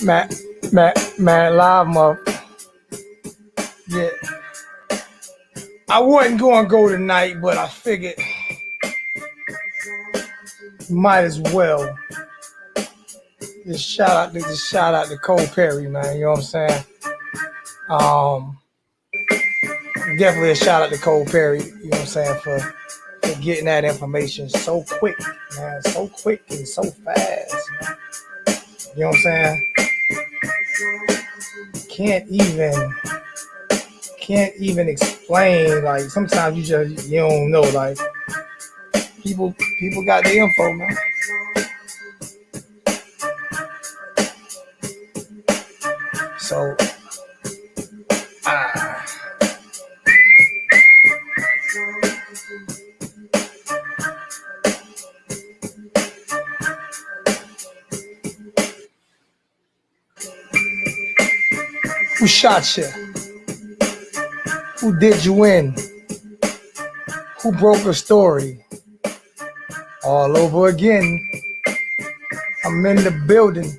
Matt Live, yeah. I wasn't going to go tonight, but I figured might as well. Just shout out to Cole Perry, man. You know what I'm saying? Definitely a shout out to Cole Perry. You know what I'm saying for getting that information so quick, man. So quick and so fast, man. You know what I'm saying? Can't even explain. Like sometimes you don't know. Like people got the info, man. So who shot you? Who did you in? Who broke a story? All over again. I'm in the building.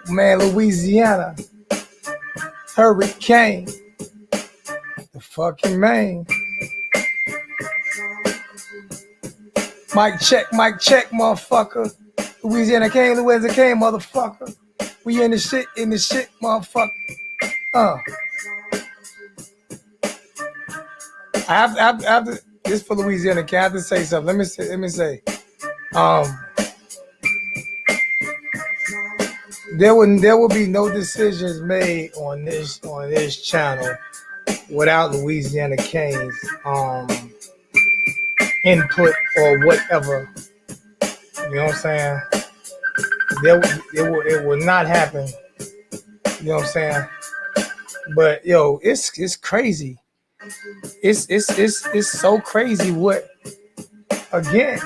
Man, Louisiana. Hurricane. The fucking Maine. Mic check, motherfucker. Louisiana came, motherfucker. We in the shit, motherfucker. After this for Louisiana, can I have to say something? Let me say. There will be no decisions made on this channel without Louisiana Kane's input or whatever. You know what I'm saying? It will not happen. You know what I'm saying? But yo, it's crazy. It's so crazy what again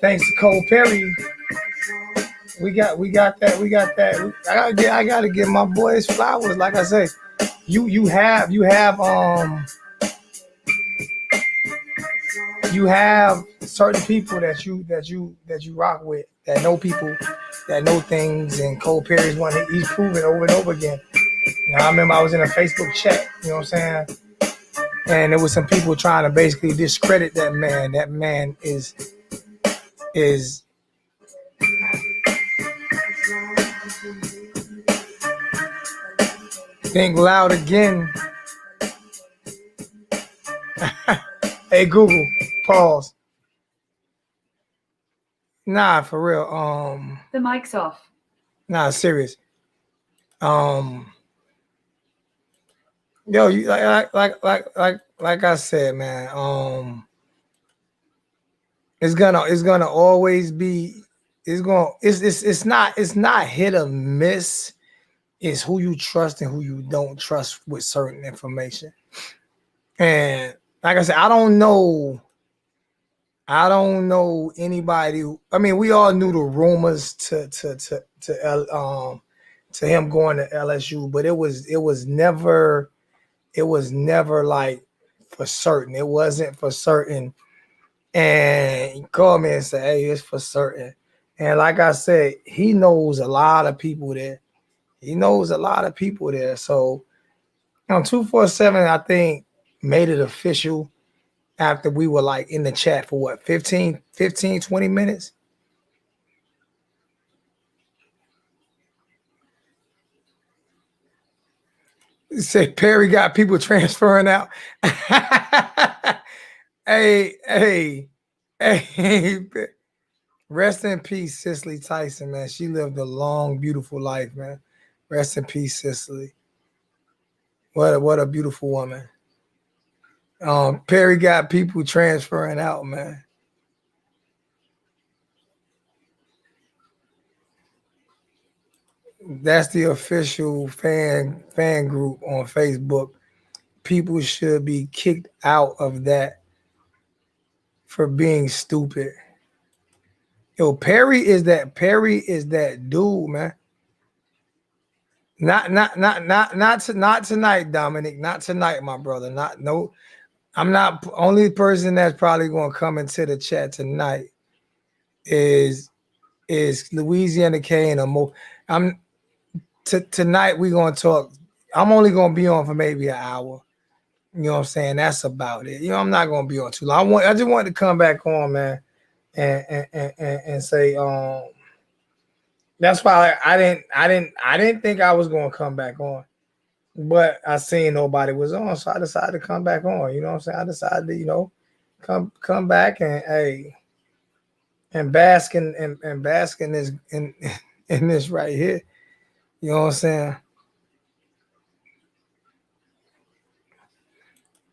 thanks to Cole Perry we got that I gotta give my boys flowers. Like I say, you have certain people that you rock with, that know people, that know things, and Cole Perry's one that he's proven over and over again. You know, I remember I was in a Facebook chat, you know what I'm saying? And there was some people trying to basically discredit that man. That man is think loud again. Hey Google, pause. Nah, for real. The mic's off. Nah, serious. Yo, you like I said, man. It's gonna always be. It's not hit or miss. It's who you trust and who you don't trust with certain information. And like I said, I don't know anybody who, I mean, we all knew the rumors to him going to LSU, but it was never like for certain. It wasn't for certain. And he called me and said, hey, it's for certain. And like I said, he knows a lot of people there. So 247, I think, made it official after we were like in the chat for what, 15, 20 minutes? He said Perry got people transferring out. Hey. Rest in peace, Cicely Tyson, man. She lived a long, beautiful life, man. Rest in peace, Cicely. What a beautiful woman. Perry got people transferring out, man. That's the official fan group on Facebook. People should be kicked out of that for being stupid. Yo, Perry is that dude, man. Not tonight, Dominic. Not tonight, my brother. I'm not only person that's probably gonna come into the chat tonight is Louisiana K and I'm tonight we gonna talk. I'm only gonna be on for maybe an hour. You know what I'm saying? That's about it. You know, I'm not gonna be on too long. I just wanted to come back on, man, and say that's why I didn't think I was gonna come back on. But I seen nobody was on, so I decided to come back on. You know what I'm saying? I decided to, come back and and bask and bask in this in this right here. You know what I'm saying?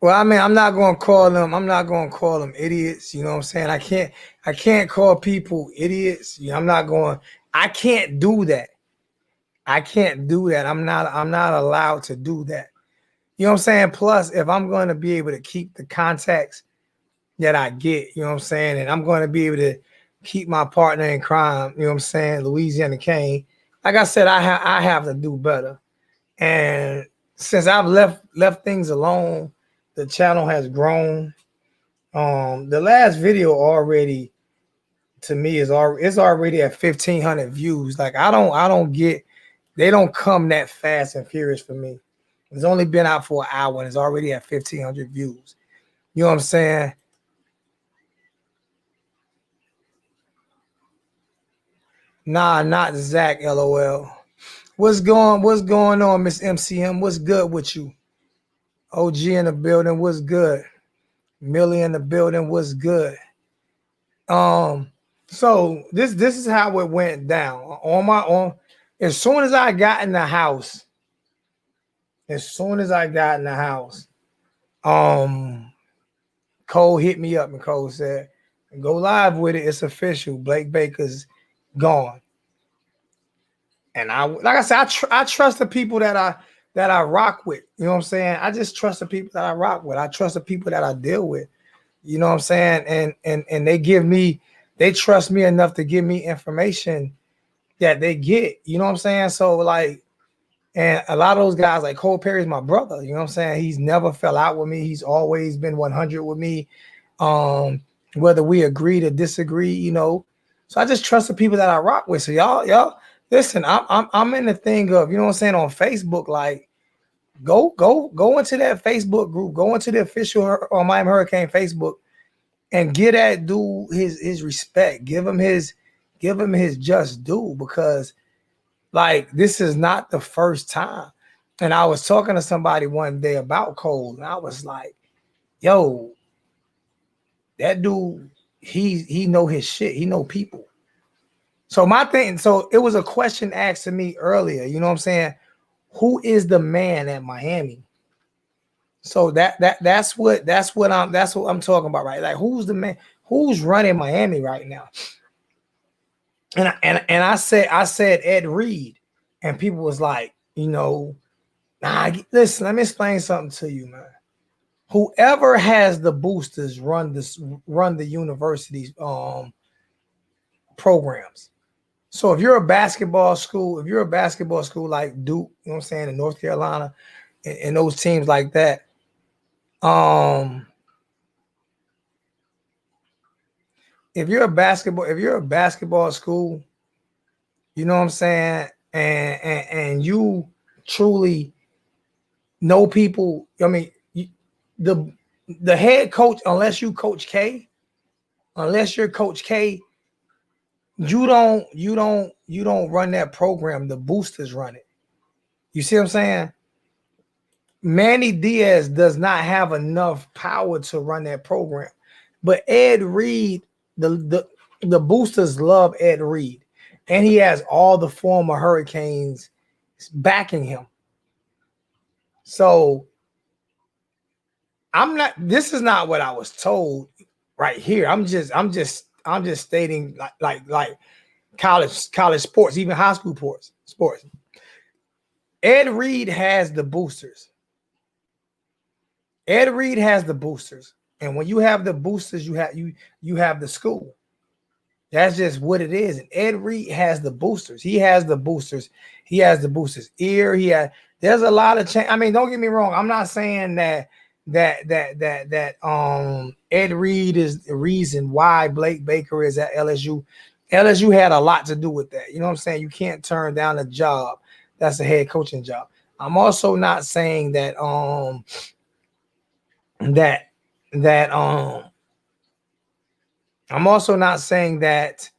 Well, I mean, I'm not gonna call them idiots. You know what I'm saying? I can't call people idiots. I can't do that. I can't do that. I'm not allowed to do that. You know what I'm saying? Plus, if I'm going to be able to keep the contacts that I get, you know what I'm saying, and I'm going to be able to keep my partner in crime, you know what I'm saying, Louisiana Kane. Like I said, I have to do better. And since I've left things alone, the channel has grown. The last video already to me is already at 1,500 views. Like I don't get, they don't come that fast and furious for me. It's only been out for an hour and it's already at 1,500 views. You know what I'm saying? Nah, not Zach. LOL. What's going on, Miss MCM? What's good with you? OG in the building. What's good? Millie in the building. What's good? So this is how it went down. On my own, as soon as I got in the house, Cole hit me up and Cole said, "Go live with it. It's official. Blake Baker's gone." And like I said, I trust the people that I rock with. You know what I'm saying? I just trust the people that I rock with. I trust the people that I deal with. You know what I'm saying? And they trust me enough to give me information that they get. You know what I'm saying? So like, and a lot of those guys, like Cole Perry's my brother. You know what I'm saying? He's never fell out with me. He's always been 100 with me. Whether we agree to disagree, you know. So I just trust the people that I rock with. So y'all listen, I'm in the thing of, you know what I'm saying, on Facebook, like go into that Facebook group, go into the official Miami Hurricane Facebook and give that dude his respect. Give him his just due, because like this is not the first time. And I was talking to somebody one day about Cole, and I was like, yo, that dude, he know his shit. He know people. So my thing, so it was a question asked to me earlier, you know what I'm saying? Who is the man at Miami? So that's what I'm talking about, right? Like, who's the man? Who's running Miami right now? And I said Ed Reed, and people was like, you know, nah, listen, let me explain something to you, man. Whoever has the boosters run the university's programs. So if you're a basketball school like Duke, you know what I'm saying, in North Carolina, and those teams like that, if you're a basketball school, you know what I'm saying, and you truly know people. I mean, the head coach, unless you're Coach K, you don't run that program. The boosters run it. You see what I'm saying? Manny Diaz does not have enough power to run that program. But Ed Reed, the boosters love Ed Reed. And he has all the former Hurricanes backing him. So this is not what I was told right here. I'm just stating like college sports, even high school sports. Ed Reed has the boosters. Ed Reed has the boosters. And when you have the boosters, you have the school. That's just what it is. And Ed Reed has the boosters. He has the boosters. He has the boosters ear. There's a lot of change. I mean, don't get me wrong. I'm not saying that that Ed Reed is the reason why Blake Baker is at LSU. LSU had a lot to do with that. You know what I'm saying? You can't turn down a job that's a head coaching job. I'm also not saying that that I'm also not saying that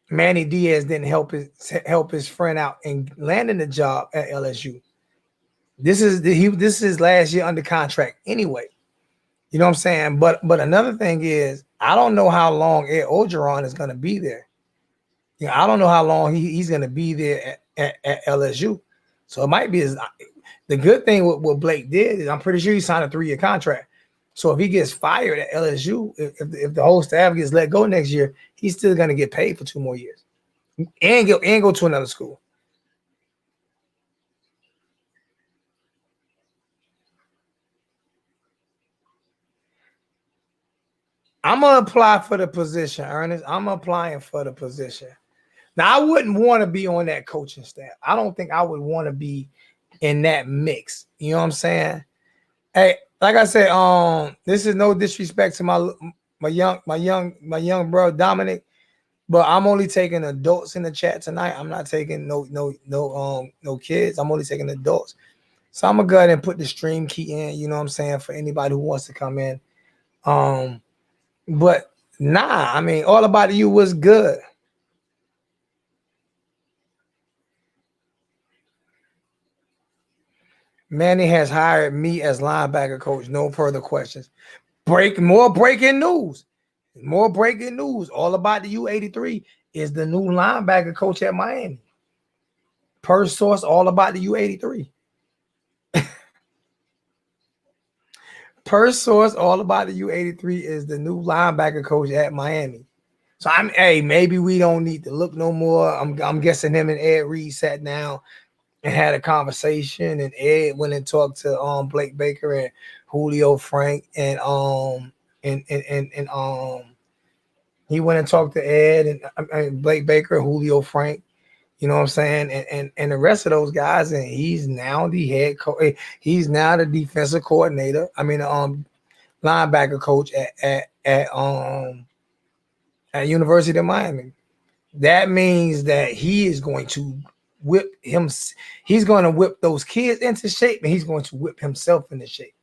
Manny Diaz didn't help his friend out in landing the job at LSU. This is last year under contract anyway. You know what I'm saying? But another thing is, I don't know how long Ed Ogeron is going to be there. You know, I don't know how long he's going to be there at LSU. So it might be the good thing what Blake did is I'm pretty sure he signed a 3-year contract. So if he gets fired at LSU, if the whole staff gets let go next year, he's still going to get paid for 2 more years and go to another school. I'm gonna apply for the position, Ernest. I'm applying for the position. Now, I wouldn't want to be on that coaching staff. I don't think I would want to be in that mix. You know what I'm saying? Hey, like I said, this is no disrespect to my young bro Dominic, but I'm only taking adults in the chat tonight. I'm not taking no kids. I'm only taking adults. So I'm gonna go ahead and put the stream key in. You know what I'm saying, for anybody who wants to come in. But nah, I mean, all about you was good. Manny has hired me as linebacker coach. No further questions. More breaking news. More breaking news. All about the U83 is the new linebacker coach at Miami. Per source, all about the U83. Per source, all about the U83 is the new linebacker coach at Miami. So hey, maybe we don't need to look no more. I'm guessing him and Ed Reed sat down and had a conversation, and Ed went and talked to Blake Baker and Julio Frank and he went and talked to Ed and Blake Baker, Julio Frank, you know what I'm saying, and the rest of those guys, and he's now the head coach. He's now the defensive coordinator. I mean, linebacker coach at University of Miami. That means that he is going to whip him. He's going to whip those kids into shape, and he's going to whip himself into shape.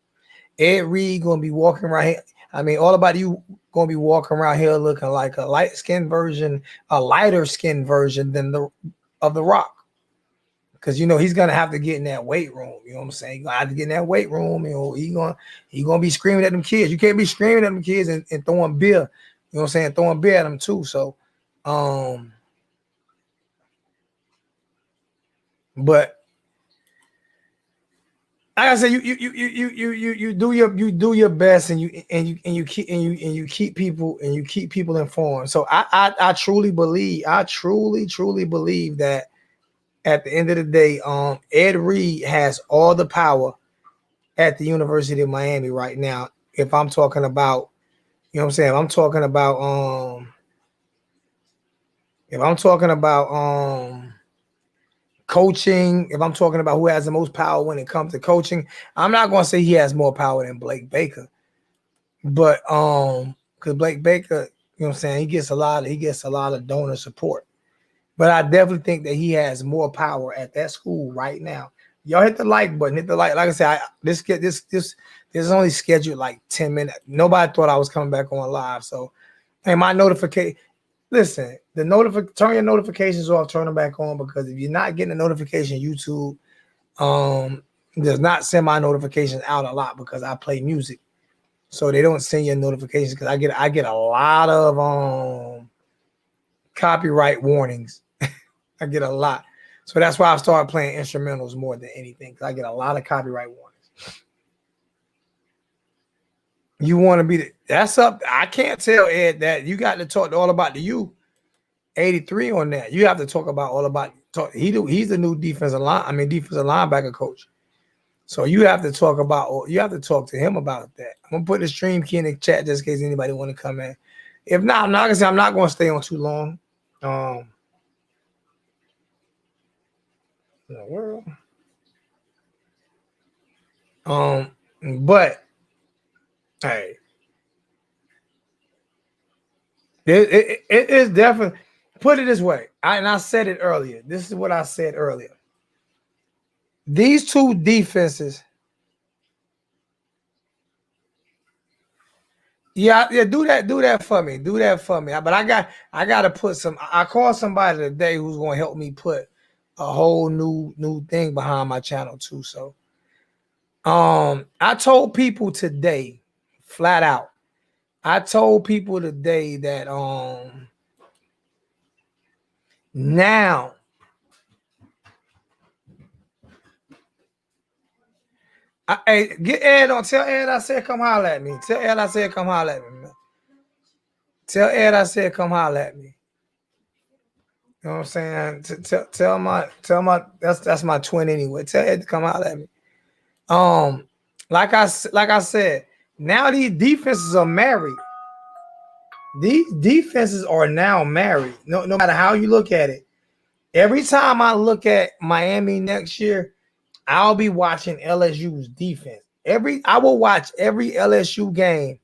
Ed Reed going to be walking around here. I mean, all about you going to be walking around here looking like a lighter skin version than of the Rock. Because you know he's gonna have to get in that weight room. You know what I'm saying? He's gonna have to get in that weight room. You know, he gonna be screaming at them kids. You can't be screaming at them kids and throwing beer. You know what I'm saying? Throwing beer at them too. So, but like I said, you do your best, and you keep people informed. So I truly believe, truly believe that at the end of the day, Ed Reed has all the power at the University of Miami right now. If I'm talking about, you know what I'm saying, if I'm talking about coaching, if I'm talking about who has the most power when it comes to coaching, I'm not going to say he has more power than Blake Baker, but because Blake Baker, you know what I'm saying, he gets a lot of donor support, but I definitely think that he has more power at that school right now. Y'all hit the like button, like I said, this is only scheduled like 10 minutes. Nobody thought I was coming back on live, so hey, my notification. Listen, turn your notifications off, turn them back on, because if you're not getting a notification, YouTube does not send my notifications out a lot because I play music. So they don't send you notifications because I get a lot of copyright warnings. I get a lot. So that's why I started playing instrumentals more than anything, because I get a lot of copyright warnings. You want to be that's up. I can't tell Ed that. You got to talk all about the U 83 on that. You have to talk about all about he's the new defensive linebacker coach. So you have to talk to him about that. I'm gonna put the stream key in the chat just in case anybody want to come in. If not, I'm not gonna say I'm not gonna stay on too long. In the world. But Hey, it is definitely. Put it this way, I said it earlier. This is what I said earlier. These two defenses. Yeah, do that for me. Do that for me. But I got to put some. I called somebody today who's going to help me put a whole new thing behind my channel too. So, I told people today, flat out. I told people today that now. Hey, get Ed on. Tell Ed I said come holler at me. Tell Ed I said come holler at me, man. Tell Ed I said come holler at me. You know what I'm saying? Tell my that's my twin anyway. Tell Ed to come holler at me. Um, like I said, now these defenses are married. These defenses are now married. No matter how you look at it. Every time I look at Miami next year, I'll be watching LSU's defense. I will watch every LSU game.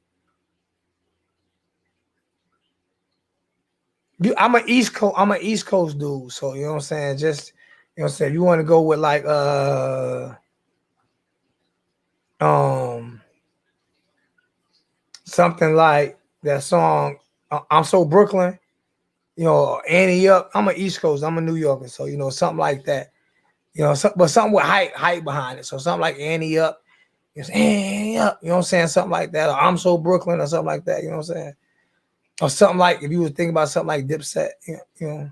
I'm an East Coast dude, so you know what I'm saying. Just you know what I'm saying. You want to go with like something like that song. I'm so Brooklyn. You know, Annie up. I'm an East Coast. I'm a New Yorker, so you know something like that. You know, but something with hype behind it. So something like Annie up. It's Annie up. You know what I'm saying? Something like that. Or I'm so Brooklyn or something like that. You know what I'm saying? Or something like if you were thinking about something like Dipset. You know.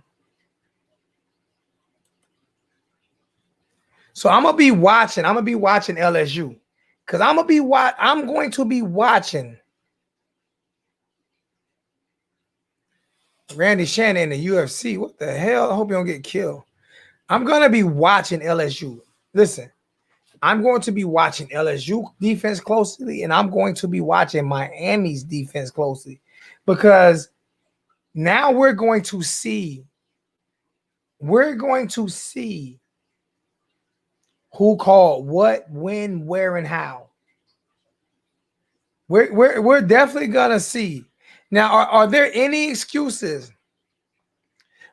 So I'm gonna be watching. I'm gonna be watching LSU because I'm going to be watching Randy Shannon in the UFC. What the hell? I hope you don't get killed. I'm gonna be watching LSU. Listen, I'm going to be watching LSU defense closely, and I'm going to be watching Miami's defense closely because now we're going to see who called what, when, where, and how. We're definitely gonna see. Now, are there any excuses?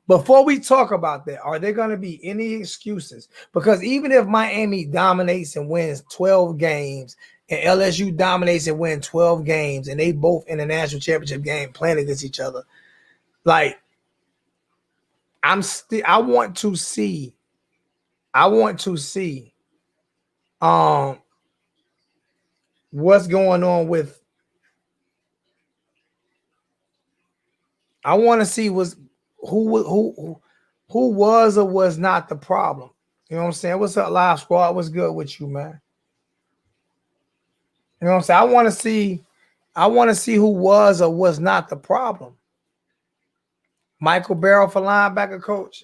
Before we talk about that, are there going to be any excuses? Because even if Miami dominates and wins 12 games, and LSU dominates and wins 12 games, and they both in the national championship game playing against each other, like I want to see um what's going on with. I want to see who was or was not the problem. You know what I'm saying? What's up, Live Squad? What's good with you, man? You know what I'm saying? I want to see who was or was not the problem. Michael Barrow for linebacker coach.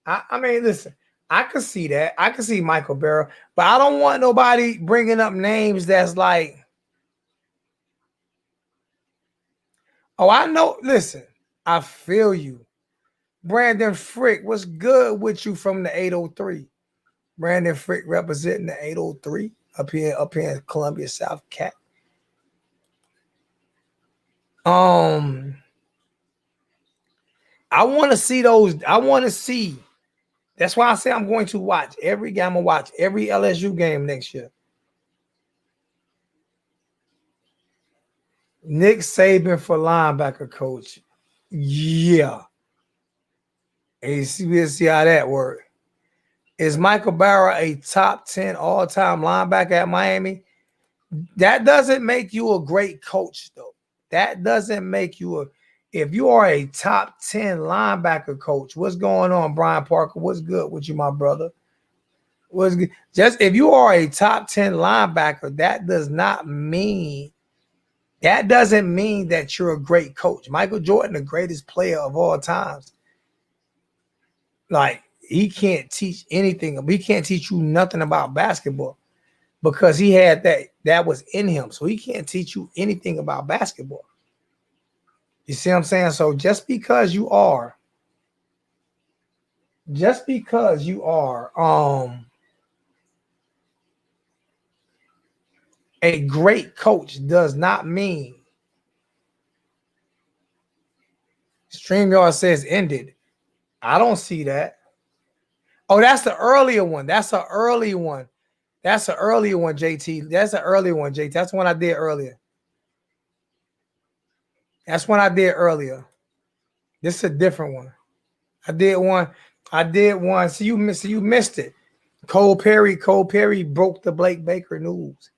I mean, listen, I could see that. I could see Michael Barrow, but I don't want nobody bringing up names that's like, oh, I know. Listen, I feel you. Brandon Frick, what's good with you from the 803? Brandon Frick representing the 803 up here in Columbia, South Cat. I want to see those. I want to see. That's why I say I'm going to watch every game. I'm going to watch every LSU game next year. Nick Saban for linebacker coach. Yeah. And we'll see how that works. Is Michael Barrow a top 10 all-time linebacker at Miami? That doesn't make you a great coach, though. That doesn't make you a. If you are a top 10 linebacker coach, what's going on, Brian Parker? What's good with you, my brother? What's good? Just if you are a top 10 linebacker, that doesn't mean that you're a great coach. Michael Jordan, the greatest player of all times. Like, he can't teach anything. He can't teach you nothing about basketball because he had that was in him. So he can't teach you anything about basketball. You see what I'm saying? So just because you are A great coach does not mean. StreamYard says ended. I don't see that. Oh, that's the earlier one. That's an early one. That's an earlier one, JT. That's an earlier one, JT. That's one I did earlier. That's one I did earlier. This is a different one. I did one. I did one. So you missed it. Cole Perry broke the Blake Baker news.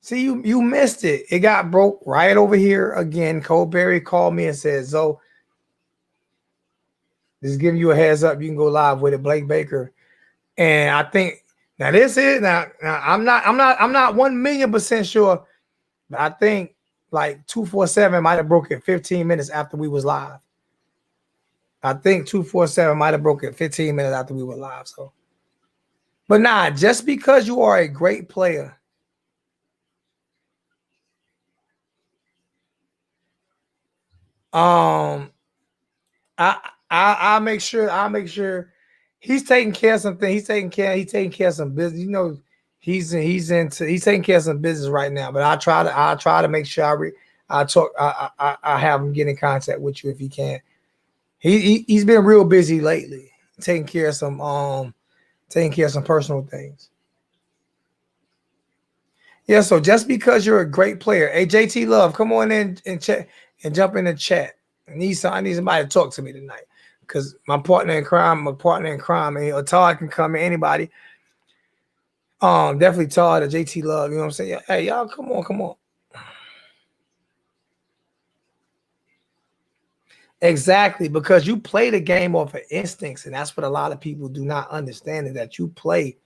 See, you missed it. It got broke right over here again. Cole Perry called me and said, "Zo, just giving you a heads up. You can go live with it, Blake Baker." And I think now this is now I'm not 1,000,000% sure, but I think like 247 might have broke it 15 minutes after we was live. I think 247 might have broke it 15 minutes after we were live. So, but nah, just because you are a great player. I'll make sure he's taking care of something. He's taking care of some business. You know, he's taking care of some business right now. But I try to make sure I have him get in contact with you if he can. He's been real busy lately, taking care of some personal things. Yeah, so just because you're a great player, hey JT Love, come on in and check and jump in the chat. I need somebody to talk to me tonight because my partner in crime, and Todd can come in, anybody. Definitely Todd or JT Love, you know what I'm saying? Hey, y'all, come on. Exactly, because you play the game off of instincts, and that's what a lot of people do not understand, is that you play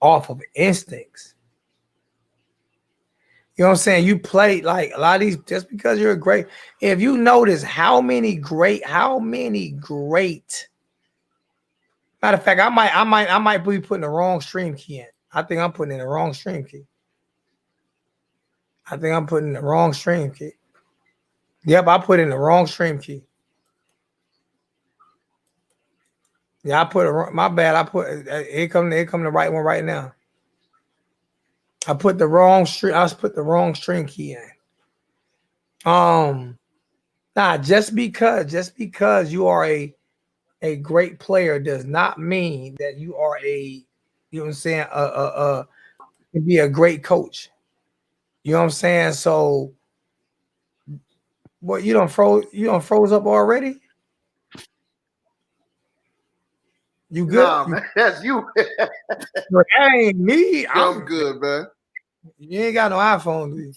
off of instincts. You know what I'm saying? You play like a lot of these just because you're a great. If you notice how many great. Matter of fact, I might be putting the wrong stream key in. I think I'm putting in the wrong stream key. Yep, I put in the wrong stream key. Yeah, I put my bad. I put it come the right one right now. I put the wrong stream. I put the wrong stream key in. Just because you are a great player does not mean that you are you know what I'm saying, can be a great coach. You know what I'm saying? So what, you don't froze up already? You good? Nah, man, that's you. That ain't me. I'm good, man. You ain't got no iPhone, do you?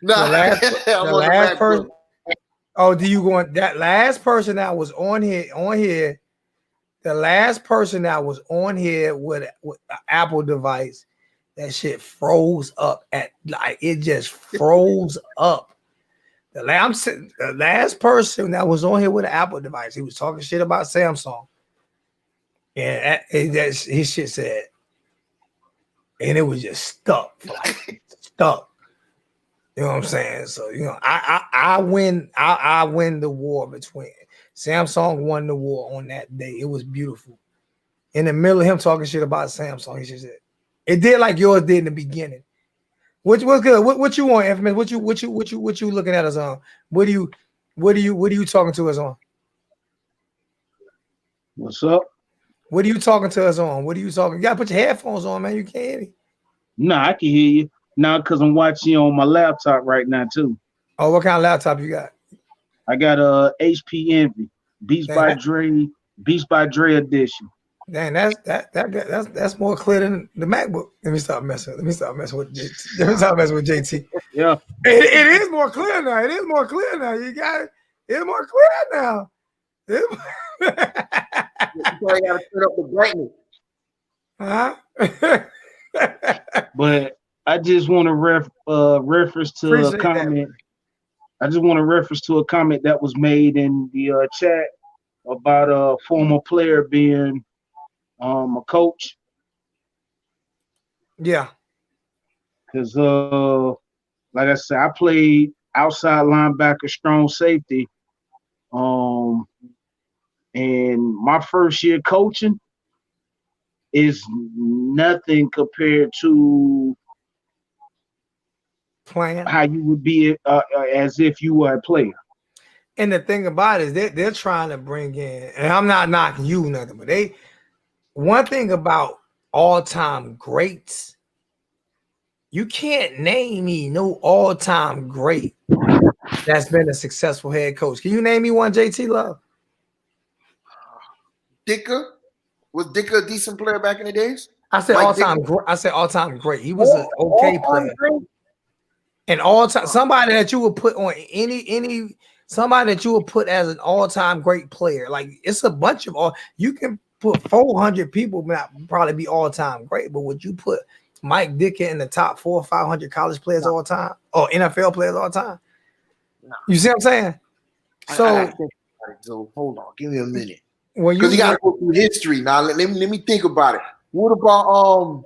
Nah, the last person. Oh, do you want that last person that was on here? The last person that was on here with an Apple device, that shit froze up it just froze up. The last person that was on here with an Apple device, he was talking shit about Samsung. And his shit said, and it was just stuck. You know what I'm saying? So, you know, I win the war between Samsung won the war on that day. It was beautiful. In the middle of him talking shit about Samsung, he just said, it did like yours did in the beginning. What's good? What you want, Infamous? What you looking at us on? What are you talking to us on? What's up? What are you talking to us on? What are you talking? You gotta put your headphones on, man. You can't hear me. Nah, I can hear you. Now because I'm watching on my laptop right now too. Oh, what kind of laptop you got? I got a HP Envy Beats by Dre edition. Dang, that's more clear than the MacBook. Let me stop messing with JT. Let me stop messing with JT. Yeah. It is more clear now. You got it. It's more clear now. You probably gotta turn up the brightness. Huh? But I just want to reference to Appreciate a comment. I just want to reference to a comment that was made in the chat about a former player being a coach. Yeah. Because like I said, I played outside linebacker, strong safety. And my first year coaching is nothing compared to playing. how you would be as if you were a player. And the thing about it is they're trying to bring in, and I'm not knocking you nothing, but one thing about all-time greats, you can't name me no all-time great that's been a successful head coach. Can you name me one, JT Love? Dicker? Was Dicker a decent player back in the days? I said Mike all-time. Dicker? I said all-time great. He was an okay player. And all-time somebody that you would put on any somebody that you would put as an all-time great player. Like it's a bunch of all you can put 400 people not probably be all-time great, but would you put Mike Dicker in the top 400 or 500 college players all time or NFL players all time? No. You see what I'm saying? So hold on, give me a minute. When Because you got to go through history now. Let me think about it. What about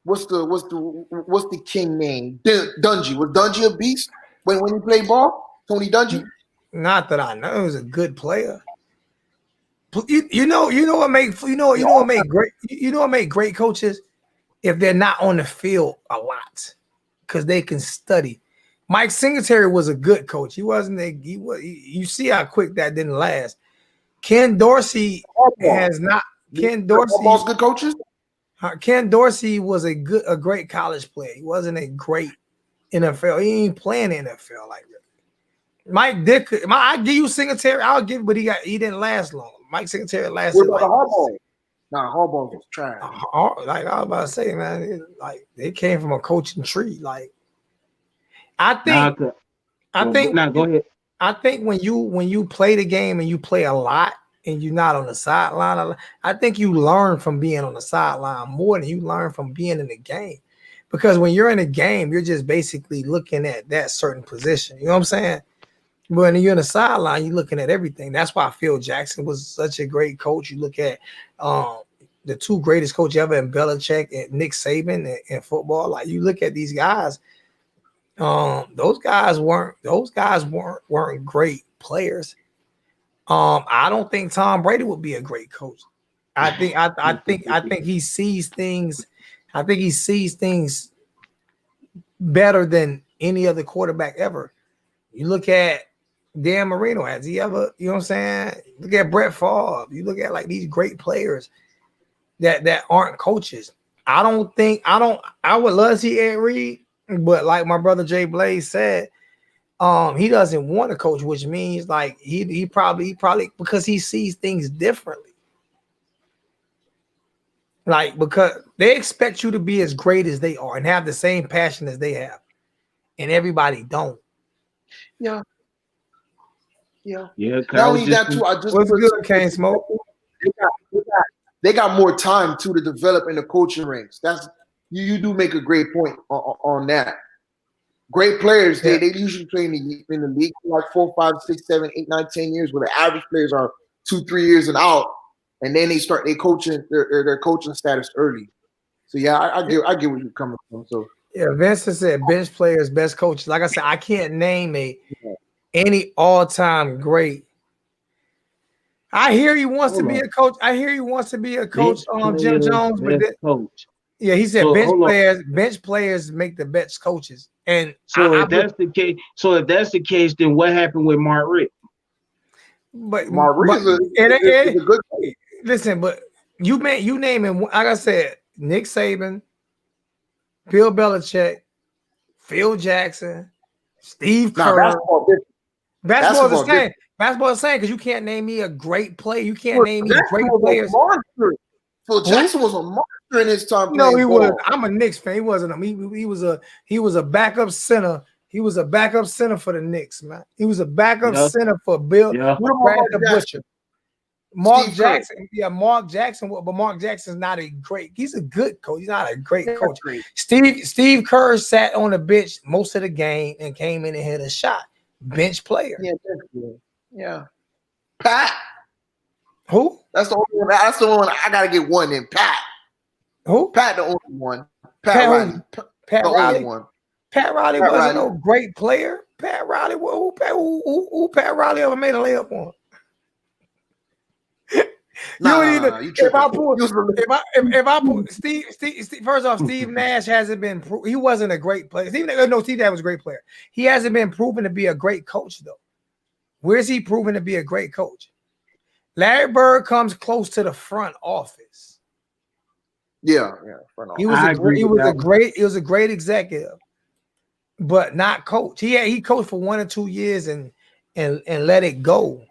what's the king name? Dungy. Was Dungy a beast when he played ball? Tony Dungy? Not that I know. He was a good player. You know what make great coaches if they're not on the field a lot because they can study. Mike Singletary was a good coach. He wasn't you see how quick that didn't last. Ken Dorsey has not. Ken Dorsey's good coaches. Ken Dorsey was a great college player. He wasn't a great NFL. He ain't playing NFL like that. Mike Dick, I give you Singletary. I'll give, but he didn't last long. Mike Singletary lasted like Harbaugh. Nah, Harbaugh was trash. Like I was about to say, man, they came from a coaching tree. Like I think Go ahead. I think when you play the game and you play a lot and you're not on the sideline, I think you learn from being on the sideline more than you learn from being in the game. Because when you're in a game, you're just basically looking at that certain position. You know what I'm saying? When you're in the sideline, you're looking at everything. That's why Phil Jackson was such a great coach. You look at the two greatest coaches ever in Belichick and Nick Saban in football. Like you look at these guys, those guys weren't great players. I don't think Tom Brady would be a great coach. I think he sees things. I think he sees things better than any other quarterback ever. You look at Dan Marino. Has he ever? You know what I'm saying? Look at Brett Favre. You look at like these great players that aren't coaches. I would love to see Ed Reed, but like my brother Jay Blaze said, he doesn't want to coach, which means like he probably because he sees things differently. Like because they expect you to be as great as they are and have the same passion as they have, and everybody don't. Yeah. Not only that too. I just what's good, Kane Smoke. They got more time to develop in the coaching ranks. That's you do make a great point on that. Great players, they usually play in the league for like 4, 5, 6, 7, 8, 9, 10 years, where the average players are 2, 3 years and out, and then they start coaching their coaching status early. So yeah, I get where you're coming from. So yeah, Vincent said bench players, best coaches. Like I said, I can't name any all-time great. I hear he wants to be a coach. Jim Jones, but coach. Yeah, he said bench players make the best coaches. And if that's the case, then what happened with Mark Richt? But Mark Richt is a good coach. Listen, but you name him, like I said, Nick Saban, Bill Belichick, Phil Jackson, Steve Kerr. Basketball is the same. Basketball is the same because you can't name me a great player. You can't name me great players. Phil Jackson was a monster in his time. No, he was. I'm a Knicks fan. He wasn't. He was a backup center. He was a backup center for the Knicks, man. He was a backup center for Bill. Brad the Butcher. Mark Jackson. Yeah, Mark Jackson. But Mark Jackson's not a great. He's a good coach. He's not a great coach. Steve Kerr sat on the bench most of the game and came in and hit a shot. Bench player. Yeah. Pat. Who? That's the only one. That's the only one. I gotta get one in Pat. Who? Pat, the only one. Pat Riley. Pat Riley. Only one. Pat Riley wasn't no great player. Pat Riley. Who Pat Riley ever made a layup on? Nah, you if tripping. I pull if I pull Steve, first off, Steve Nash hasn't been he wasn't a great player. Steve Nash was a great player. He hasn't been proven to be a great coach though. Where's he proven to be a great coach? Larry Bird comes close to the front office. Yeah. He was a great executive, but not coach. He coached for 1 or 2 years and let it go.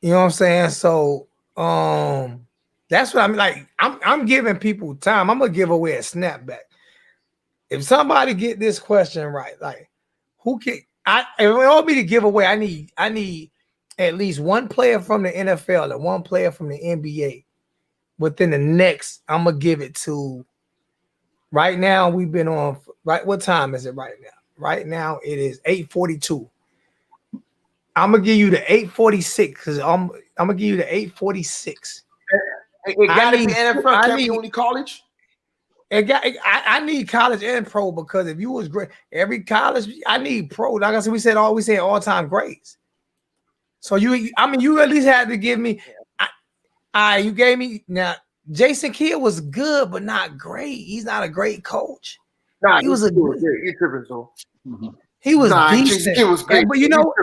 You know what I'm saying? So that's what I'm like. I'm giving people time. I'm gonna give away a snapback. If somebody get this question right, like who can if it want me to give away, I need at least one player from the NFL and one player from the NBA within the next. I'm gonna give it to right now. We've been on right. What time is it right now? Right now it is 8:42. I'm gonna give you the 8:46 because I'm gonna give you the 8:46. It gotta be NFL. Can't be only college. I need college and pro because if you was great, every college I need pro. Like I said, we said all-time grades. So you at least had to give me. You gave me now. Jason Kidd was good, but not great. He's not a great coach. Nah, he was great. You're tripping, so. He was decent. Jason Kidd was great. But you know,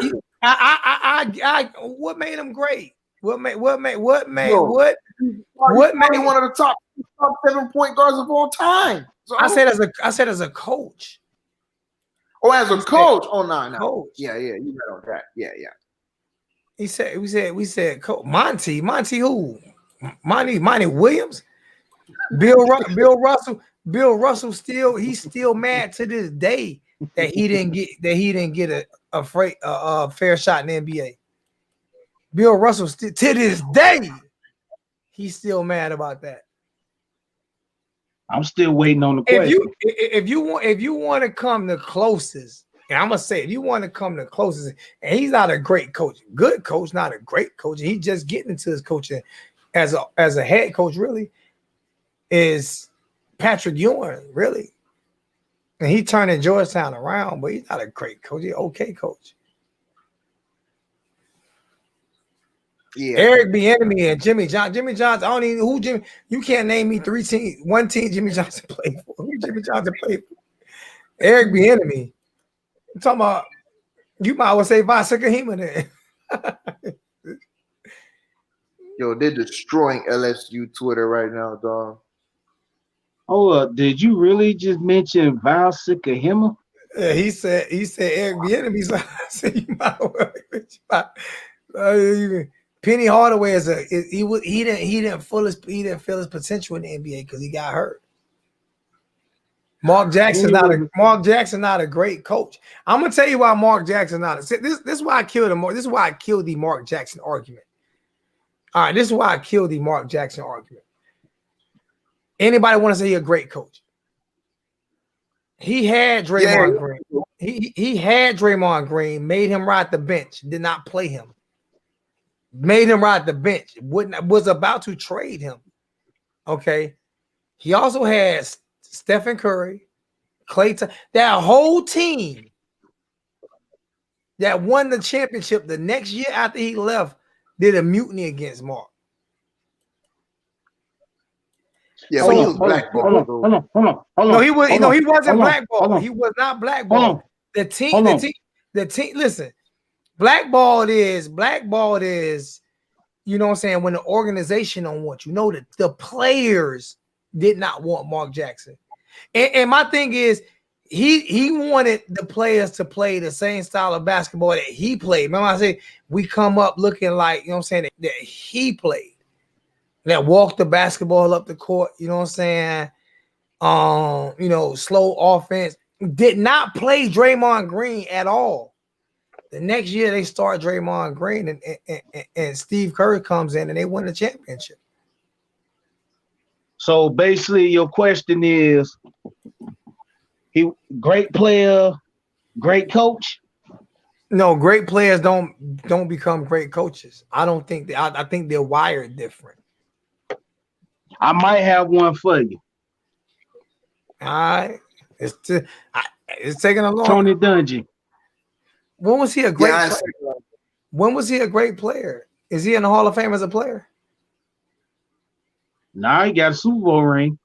what made him great? What made one of the top 7 point guards of all time? So, I said as a coach. Oh, as a coach? Oh no. Coach. Yeah, you right on that. Yeah. We said coach Monty who? Monty Williams? Bill Russell he's still mad to this day that he didn't get a fair shot in the NBA. Bill Russell to this day, he's still mad about that. I'm still waiting on the question. If you want to come the closest, and I'm gonna say if you want to come the closest, and he's not a great coach, good coach, not a great coach, he's just getting into his coaching as a head coach, really, is Patrick Ewing, really. And he turning Georgetown around, but he's not a great coach. He's an okay coach. Yeah. Eric Bieniemy and Jimmy Johnson. Jimmy Johnson, I don't even know who Jimmy. You can't name me one team Jimmy Johnson played for. Who Jimmy Johnson played for? Eric Bieniemy. I'm talking about. You might well say Von Kahima then. Yo, they're destroying LSU Twitter right now, dog. Oh, did you really just mention Val Sikahima? Yeah, he said Eric Bieniemy. So I said you might well. Penny Hardaway he didn't feel his potential in the NBA because he got hurt. Mark Jackson not a great coach. I'm gonna tell you why Mark Jackson not. This is why I killed him. This is why I killed the Mark Jackson argument. All right, this is why I killed the Mark Jackson argument. Anybody want to say he's a great coach? He had Draymond Green. He had Draymond Green, made him ride the bench, did not play him. Made him ride the bench, was about to trade him. Okay. He also has Stephen Curry, Klay Thompson, that whole team that won the championship the next year after he left did a mutiny against Mark. Yeah, so he was blackballed. Hold on. No, he wasn't blackballed. He was not blackballed. The team, listen, blackballed is, you know what I'm saying, when the organization don't want you. No, the players did not want Mark Jackson. And my thing is, he wanted the players to play the same style of basketball that he played. Remember I said we come up looking like, you know what I'm saying, that he played. That walked the basketball up the court, you know what I'm saying? Slow offense. Did not play Draymond Green at all. The next year they start Draymond Green and Steve Kerr comes in and they win the championship. So basically your question is, he great player, great coach? No, great players don't become great coaches. I don't think I think they're wired different. I might have one for you. All right. It's taking a long time. Tony Dungy. When was he a great player? When was he a great player? Is he in the Hall of Fame as a player? Nah, he got a Super Bowl ring.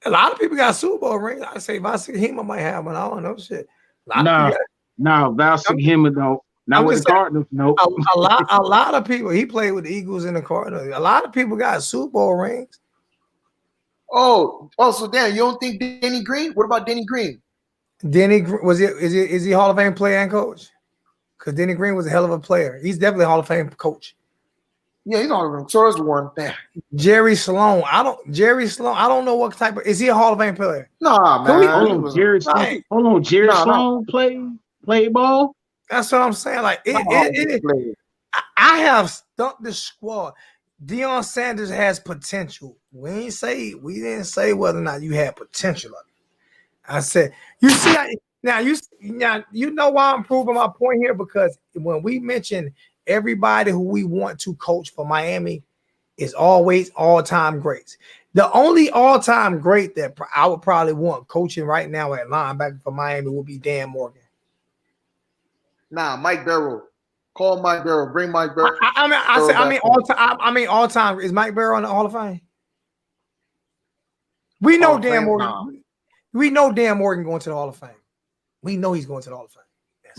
A lot of people got Super Bowl rings. I say Vasek Hema might have one. I don't know shit. A lot of Nah, people Val Him don't. Not I'm with just the saying, Cardinals. Nope. a lot of people. He played with the Eagles and the Cardinals. A lot of people got Super Bowl rings. Oh, so Dan, you don't think Denny Green? What about Denny Green? Is he Hall of Fame player and coach? Because Denny Green was a hell of a player. He's definitely a Hall of Fame coach. Yeah, he's Hall of Fame. So there's one. Damn. Jerry Sloan. I don't know what type of. Is he a Hall of Fame player? Nah, man. Hold on, Jerry Sloan play ball. That's what I'm saying. Like I have stumped the squad. Deion Sanders has potential. We didn't say whether or not you had potential. I said, you see, you know why I'm proving my point here, because when we mention everybody who we want to coach for Miami is always all-time greats. The only all-time great that I would probably want coaching right now at linebacker for Miami would be Dan Morgan. Nah, Mike Barrow. Call Mike Barrow. Bring Mike Barrow. I mean all time. Is Mike Barrow in the Hall of Fame? We know Dan Morgan. Nah. We know Dan Morgan going to the Hall of Fame. We know he's going to the Hall of Fame.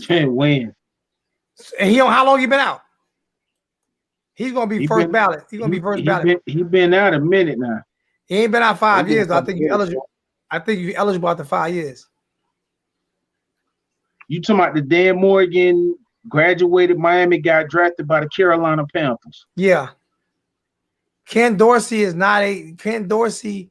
Can't win. And how long he been out? He's gonna be first ballot. He's gonna be first ballot. He's been out a minute now. He ain't been out 5 years. I think you're eligible. I think you're eligible after 5 years. You talking about the Dan Morgan graduated Miami, got drafted by the Carolina Panthers? Yeah. Ken Dorsey is not a Ken Dorsey.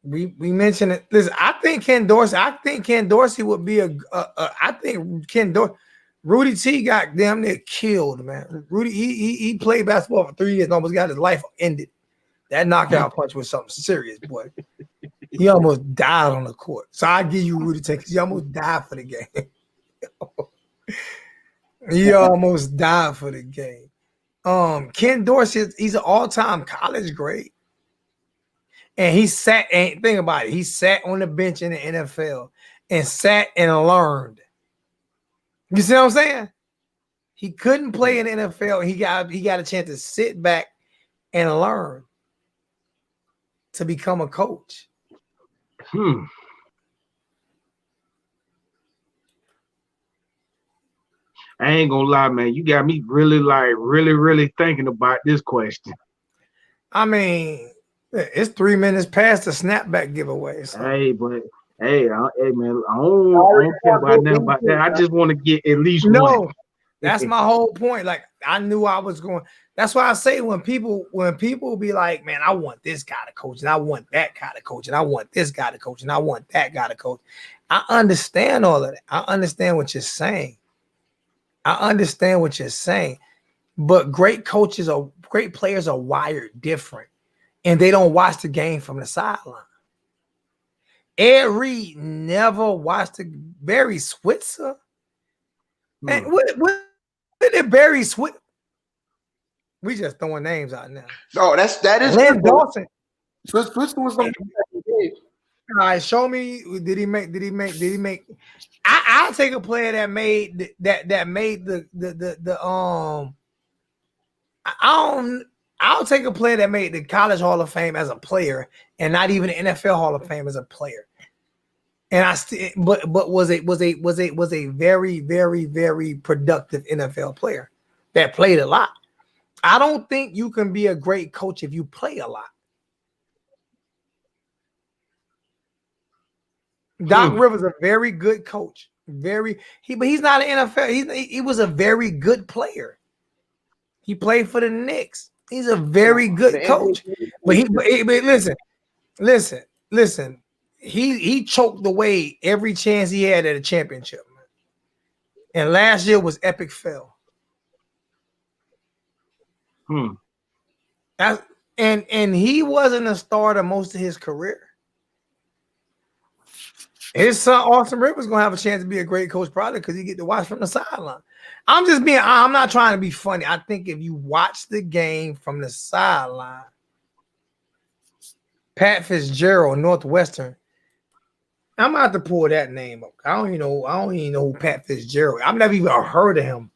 We mentioned it. Listen, I think Ken Dorsey would be I think Ken Dorsey. Rudy T got damn near killed, man. Rudy, he played basketball for 3 years and almost got his life ended. That knockout punch was something serious, boy. He almost died on the court. So I give you Rudy T because he almost died for the game. He almost died for the game. Ken Dorsey, he's an all-time college grade. And think about it, he sat on the bench in the NFL and sat and learned. You see what I'm saying? He couldn't play in the NFL. He got a chance to sit back and learn to become a coach. I ain't gonna lie, man. You got me really thinking about this question. I mean, it's 3 minutes past the snapback giveaway. So. Hey, man, I don't care about nothing about that. I just want to get at least one. That's my whole point. Like, I knew I was going. That's why I say when people be like, man, I want this guy to coach, and I want that guy to coach, and I want this guy to coach, and I want that guy to coach. I understand all of that. I understand what you're saying. But great players are wired different, and they don't watch the game from the sideline. Ed Reed never watched Barry Switzer. And what did Barry Switzer? We just throwing names out now. No, that is Len Dawson. Switzer was on the all right, show me. Did he make? I'll take a player that made I'll take a player that made the College Hall of Fame as a player, and not even the NFL Hall of Fame as a player. And but was a very, very, very productive NFL player that played a lot. I don't think you can be a great coach if you play a lot. Doc Rivers a very good coach. But he's not an NFL. He was a very good player. He played for the Knicks. He's a very good coach. But listen. He choked away every chance he had at a championship. And last year was epic fail. And he wasn't a starter most of his career. His son Austin Rivers gonna have a chance to be a great coach, probably because he get to watch from the sideline. I'm not trying to be funny. I think if you watch the game from the sideline, Pat Fitzgerald, Northwestern. I'm about to pull that name up. I don't even know who Pat Fitzgerald. I've never even heard of him.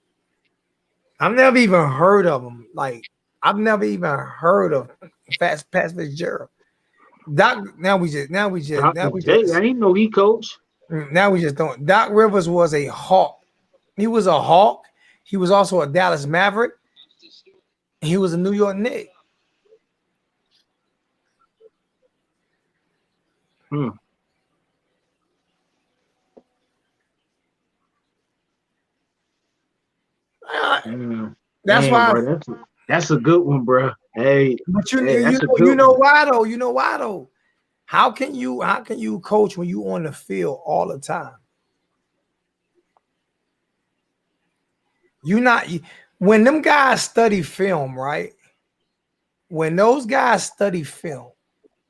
I've never even heard of him. Like I've never even heard of Pat Fitzgerald. Doc. Dr. J, I ain't know he coached. Now we just don't. Doc Rivers was a hawk. He was a hawk. He was also a Dallas Maverick. He was a New York Knick. That's Damn, why. bro, that's a good one, bro. Hey, But that's a good you know one. why though? You know why though? How can you coach when you on the field all the time? You not when them guys study film, right? When those guys study film,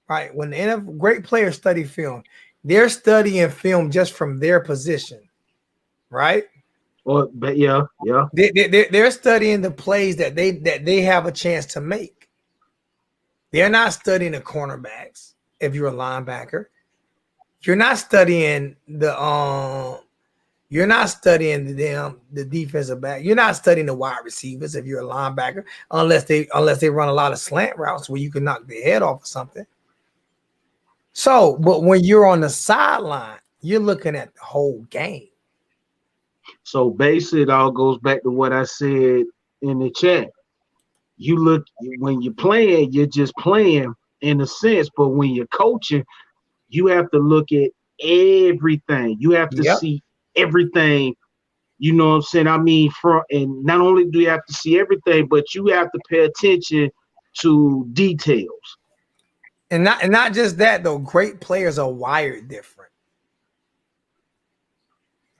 right? When the NFL, great players study film, they're studying film just from their position, right? But yeah. They're studying the plays that they have a chance to make. They're not studying the cornerbacks. If you're a linebacker, you're not studying the defensive back. You're not studying the wide receivers if you're a linebacker, unless they run a lot of slant routes where you can knock their head off or something. So, but when you're on the sideline, you're looking at the whole game. So basically, it all goes back to what I said in the chat. You look when you're playing, you're just playing in a sense, but when you're coaching, you have to look at everything. You have to see everything. You know what I'm saying? I mean, and not only do you have to see everything, but you have to pay attention to details. And not just that though. Great players are wired different.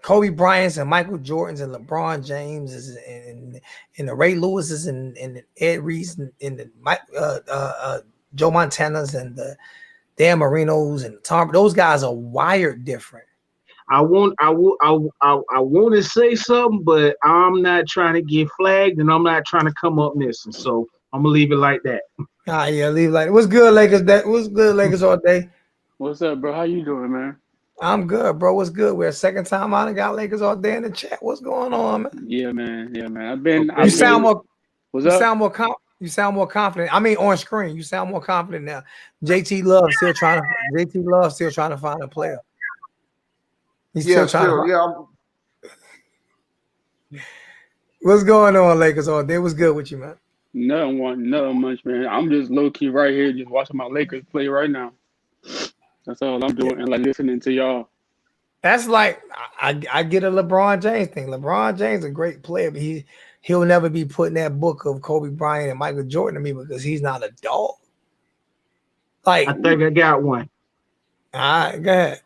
Kobe Bryant's and Michael Jordan's and LeBron James and the Ray Lewis's and Ed Reed's and the Joe Montana's and the Dan Marinos and Tom. Those guys are wired different. I want to say something, but I'm not trying to get flagged and I'm not trying to come up missing. So I'm gonna leave it like that. Leave it like that. What's good, Lakers? What's good, Lakers all day? What's up, bro? How you doing, man? I'm good, bro. What's good? We're a second time out and got Lakers all day in the chat. What's going on, man? Yeah, man. You sound more confident. I mean, on screen, you sound more confident now. JT Love still trying to find a player. He's still trying to What's going on, Lakers all day? What's good with you, man? Nothing much, man. I'm just low key right here, just watching my Lakers play right now. That's all I'm doing, and like listening to y'all. That's like I get a LeBron James thing. LeBron James is a great player, but he'll never be put in that book of Kobe Bryant and Michael Jordan to me because he's not a dog. Like I think I got one. All right, go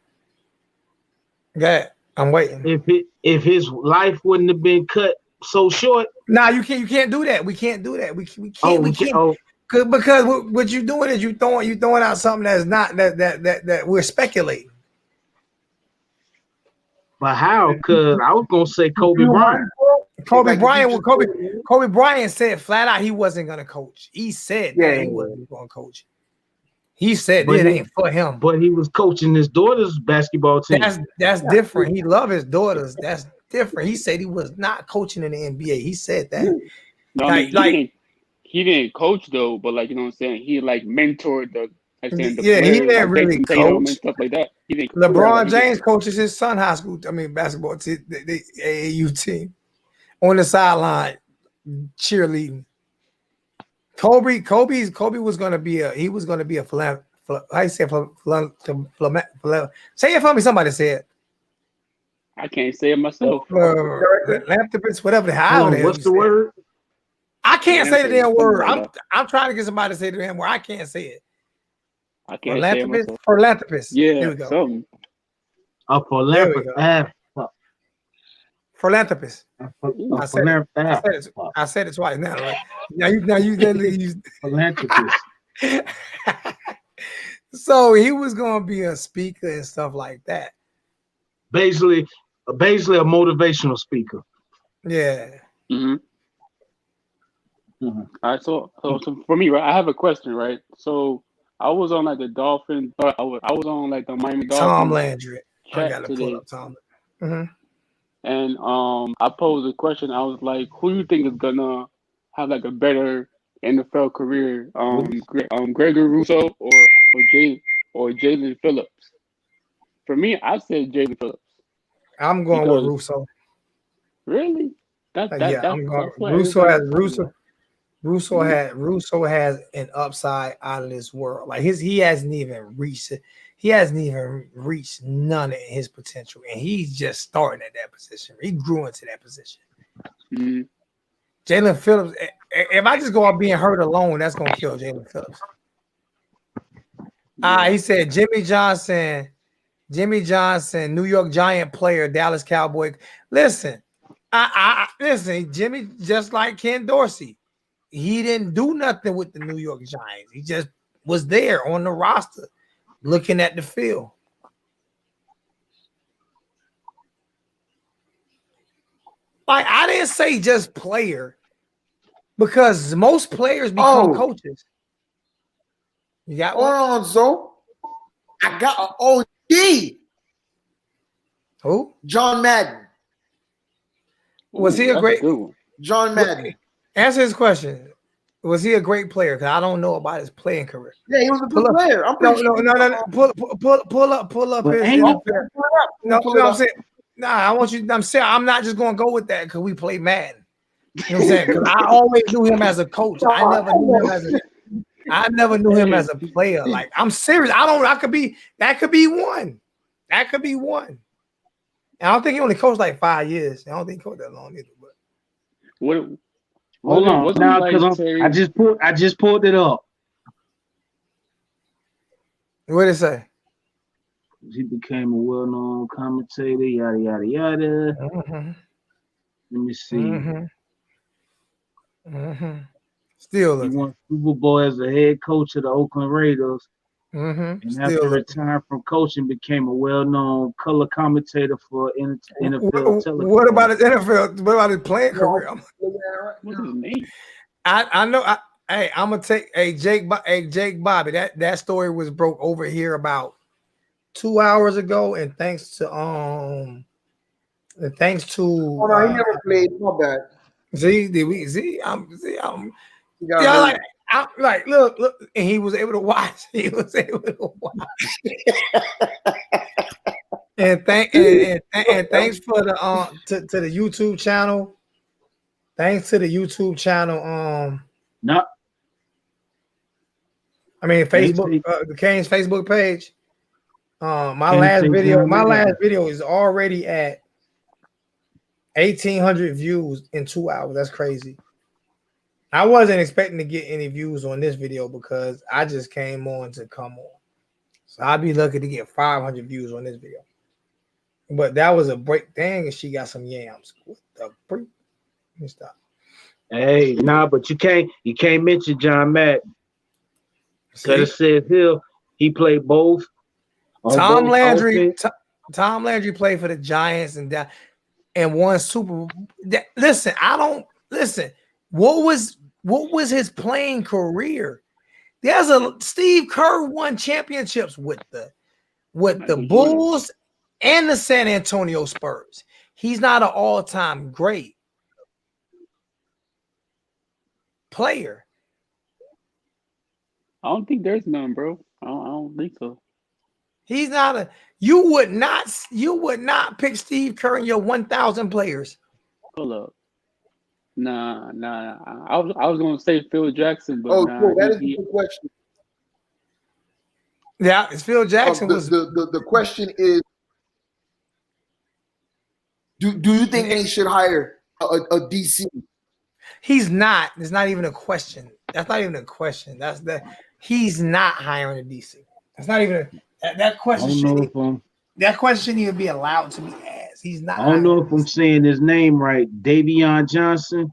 ahead. I'm waiting. If his life wouldn't have been cut so short. Nah, you can't do that. We can't do that. We can't. Because what you're doing is you throwing out something that's not that we're speculating. But how? Because I was gonna say Kobe Bryant. Kobe Bryant said flat out he wasn't gonna coach. He said that he wasn't gonna coach. He said it ain't for him. But he was coaching his daughter's basketball team. That's different. He loved his daughters. That's different. He said he was not coaching in the NBA. He said that. No, he didn't coach though, but like you know what I'm saying, he like mentored the players, he didn't really coach and stuff like that. He didn't LeBron James coaches his son high school. Basketball team, the AAU team, on the sideline cheerleading. Kobe was gonna be a philanthropist. I say say it for me. Somebody said. I can't say it myself. Philanthropist, whatever. What's the word? I can't say the damn word. I'm trying to get somebody to say the damn word. I can't say it. I can't say it myself. Philanthropist. Yeah, here we go. Something. A philanthropist. Philanthropist. I said it twice now. Right? Now you use philanthropist. So he was gonna be a speaker and stuff like that. Basically a motivational speaker. Yeah. Mm-hmm. All right, so for me, right, I have a question, right? So I was on like the Dolphins, I was on like the Miami Dolphins. Tom Landry. I gotta pull up Tom. Mm-hmm. and I posed a question. I was like, who do you think is gonna have like a better NFL career? Gregory Rousseau or Jalen Phillips? For me, I said Jalen Phillips I'm going with because Russo. really, Yeah, I'm going. that's what everybody's talking about. Mhm. Russo has an upside out of this world. Like he hasn't even reached it. He hasn't even reached none of his potential, and he's just starting at that position. He grew into that position. Mhm. Jalen Phillips. If I just go out being hurt alone, that's gonna kill Jalen Phillips. Yeah. He said Jimmy Johnson, New York Giant player, Dallas Cowboy. Listen, listen. Jimmy, just like Ken Dorsey, he didn't do nothing with the New York Giants. He just was there on the roster, looking at the field. Like I didn't say just player, because most players become Oh, coaches. You got hold one? on, so I got an OG. Who? John Madden. Was he Ooh, a that's a great? good one. John Madden. Answer his question. Was he a great player? Because I don't know about his playing career. Yeah, he was a good Pull up. player. I'm No, pretty no, sure. no, no, no. Pull up But his ain't NFL. Pull it up. No, Pull it no, I'm up. saying, nah, I want you. I'm saying I'm not just gonna go with that because we play Madden. You know what I'm saying? Because I always knew him as a coach. I never knew him as a player. Like I'm serious. That could be one. That could be one. And I don't think he only coached like 5 years. I don't think he coached that long either. But What hold on wasn't now, because like I Terry? just pulled it up. what did it say? He became a well-known commentator. Yada yada yada. Mm-hmm. Let me see. Mm-hmm. Mm-hmm. Still He looking. won Super Bowl as the head coach of the Oakland Raiders, Mm-hmm. and Still after looking. retiring from coaching, became a well-known color commentator for NFL What about telecast. his NFL? What about his playing No, career? I'm looking at it right What's now. his name? I know. Hey, I'm gonna take Jake Bobby. That story was broke over here about 2 hours ago, and thanks Oh to no, he never played. My bad. Z. Did we I'm He got yeah, hurt. I'm like look, and he was able to watch. He was able to watch. And thanks for the to the YouTube channel. Thanks to the YouTube channel. Not I mean can't Facebook, say the Kane's Facebook page. My can't last say video, John Madden. is already at 1,800 views in 2 hours. That's crazy. I wasn't expecting to get any views on this video because I just came on to come on. So I'd be lucky to get 500 views on this video. But that was a break thing, and she got some yams. What the freak? Let me stop. Hey, nah, but you can't mention John Madden because it See, says here he played both on Tom both Landry. offense. Tom Landry played for the Giants and won Super Bowl. Listen, I don't listen. What was his playing career? There's a Steve Kerr won championships with the Michael Jordan. Bulls and the San Antonio Spurs. He's not an all-time great player. I don't think there's none, bro. I don't think so. He's not a you would not pick Steve Kerr in your 1,000 players. Hold up. Nah. I was gonna say Phil Jackson, but Oh, nah. so that is a good question. Yeah, it's Phil Jackson was The question is, do you think they should hire a DC? he's not. It's not even a question. That's not even a question. That's that he's not hiring a DC. That's not even that I question don't know shouldn't if I'm even be allowed to be asked. He's not I don't know hiring if a I'm DC. saying his name right. Davion Johnson.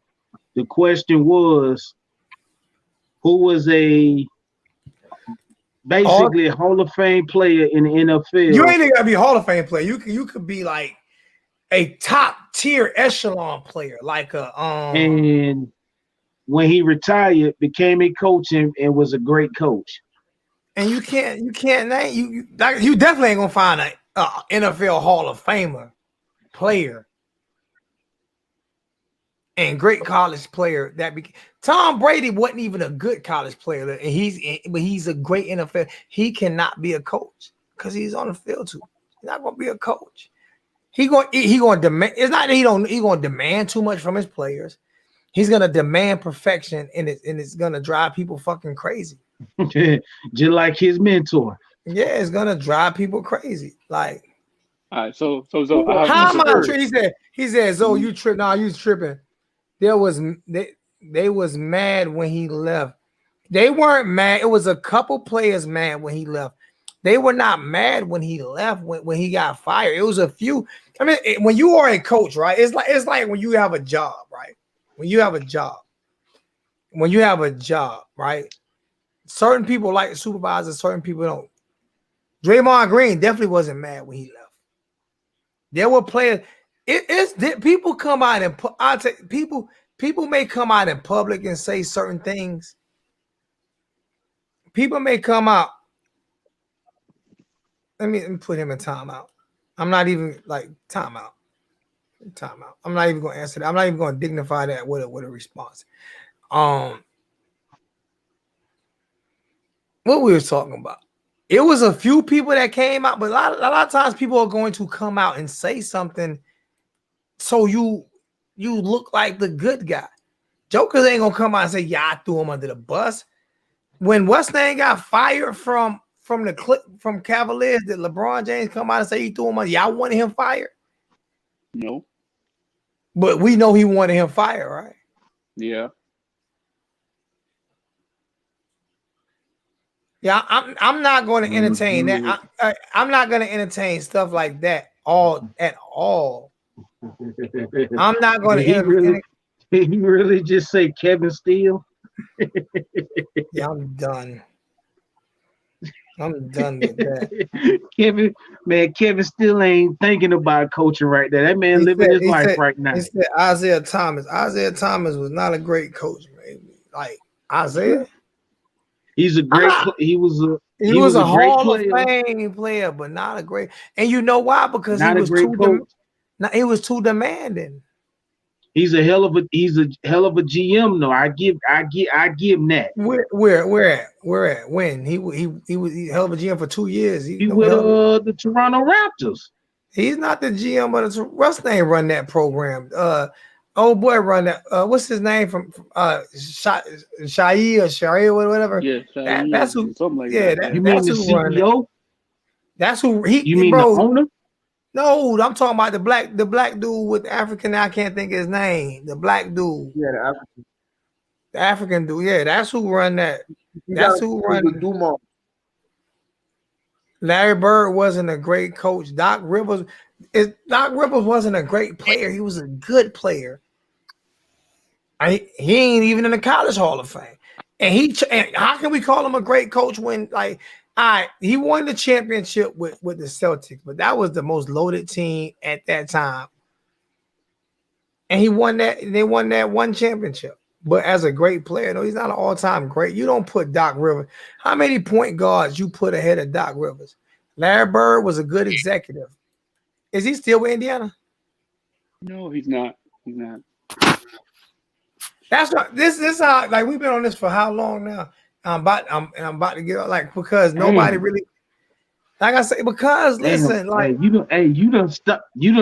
The question was, who was All basically a Hall of Fame player in the you NFL, ain't even gotta be a Hall of Fame player. You could be like a top tier echelon player, like a and when he retired, became a coach and was a great coach. and you can't name you definitely ain't gonna find a NFL Hall of Famer player. and great college player Tom Brady wasn't even a good college player, and he's a great NFL. He cannot be a coach because he's on the field too. He's not going to be a coach. He going to demand. It's not that he going to demand too much from his players. He's going to demand perfection, and it's going to drive people fucking crazy. Just like his mentor. Yeah, it's going to drive people crazy. Like, all right, so how am I? He said, "So you trip? Nah, you tripping." They was mad when he left. They weren't mad. It was a couple players mad when he left. They were not mad when he left, when he got fired. It was a few. I mean, when you are a coach, right? It's like when you have a job, right? When you have a job, right? Certain people like supervisors, certain people don't. Draymond Green definitely wasn't mad when he left. There were players. People come out and people may come out in public and say certain things. People may come out. Let me put him in timeout. I'm not even like timeout. I'm not even going to answer that. I'm not even going to dignify that with a response. What we were talking about. It was a few people that came out, but a lot of times people are going to come out and say something so you look like the good guy. Jokers ain't gonna come out and say, "Yeah, I threw him under the bus." When what's name got fired from Cavaliers, did LeBron James come out and say he threw him under? Y'all wanted him fired? No. But we know he wanted him fired, right? Yeah. Yeah, I'm not going to entertain that. I'm not going to entertain stuff like that at all. I'm not going to entertain. Did he really just say Kevin Steele? Yeah, I'm done. I'm done with that. Kevin Steele ain't thinking about coaching right there. That man living his life right now. He said Isaiah Thomas. Isaiah Thomas was not a great coach, man. Like Isaiah. He's a great. He was a Hall of Fame player, but not a great. And you know why? Because he was too demanding. He's a hell of a GM though. I give him that. Where at? When he was hell of a GM for 2 years. He with the Toronto Raptors. He's not the GM, but Russ name run that program. Old boy run that. What's his name from Shai or Shari or whatever? Yeah, that's who. Something like yeah, that. You mean the CEO? That's who he. You mean bro, the owner? No, I'm talking about the black dude with the African. I can't think of his name. The black dude. Yeah, the African dude. Yeah, that's who run that. That's who run. Larry Bird wasn't a great coach. Doc Rivers wasn't a great player. He was a good player. He ain't even in the College Hall of Fame. And how can we call him a great coach when he won the championship with the Celtics, but that was the most loaded team at that time. And they won that one championship. But as a great player, no, he's not an all-time great. You don't put Doc Rivers. How many point guards you put ahead of Doc Rivers? Larry Bird was a good executive. Is he still with Indiana? No, he's not. He's not. That's what this is how we've been on this for how long now? I'm about to get because nobody really, like I say, because listen, you done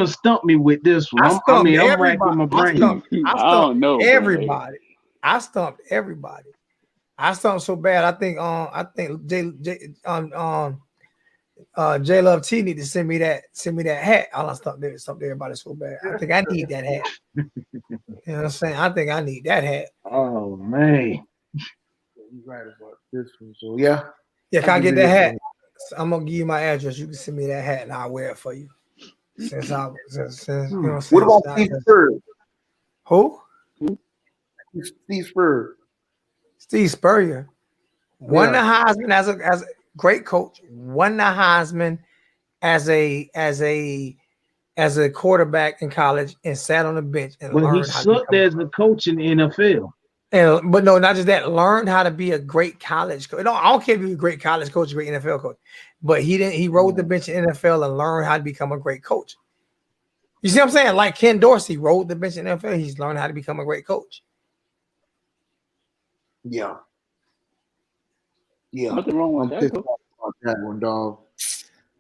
stumped me with this one. I'm racking my brain. I don't know everybody. I stumped everybody. I stumped so bad. I think J Love T need to send me that hat. I stumped everybody so bad. I think I need that hat. You know what I'm saying? I think I need that hat. Oh man. You're right about this one. So yeah. Yeah, can I get that hat? I'm gonna give you my address. You can send me that hat and I'll wear it for you. Since you know what about Steve Spurrier? Who? Steve Spurrier. Steve Spurrier won the Heisman as a great coach. Won the Heisman as a quarterback in college and sat on the bench and learned he sucked as a coach in the NFL. But no, not just that. Learned how to be a great college coach. No, I don't care if you're a great college coach, a great NFL coach. But he rode the bench in NFL and learned how to become a great coach. You see what I'm saying? Like Ken Dorsey rode the bench in the NFL. He's learned how to become a great coach. Yeah. Yeah. Nothing wrong with I'm that. pissed Though. off about that one, dog.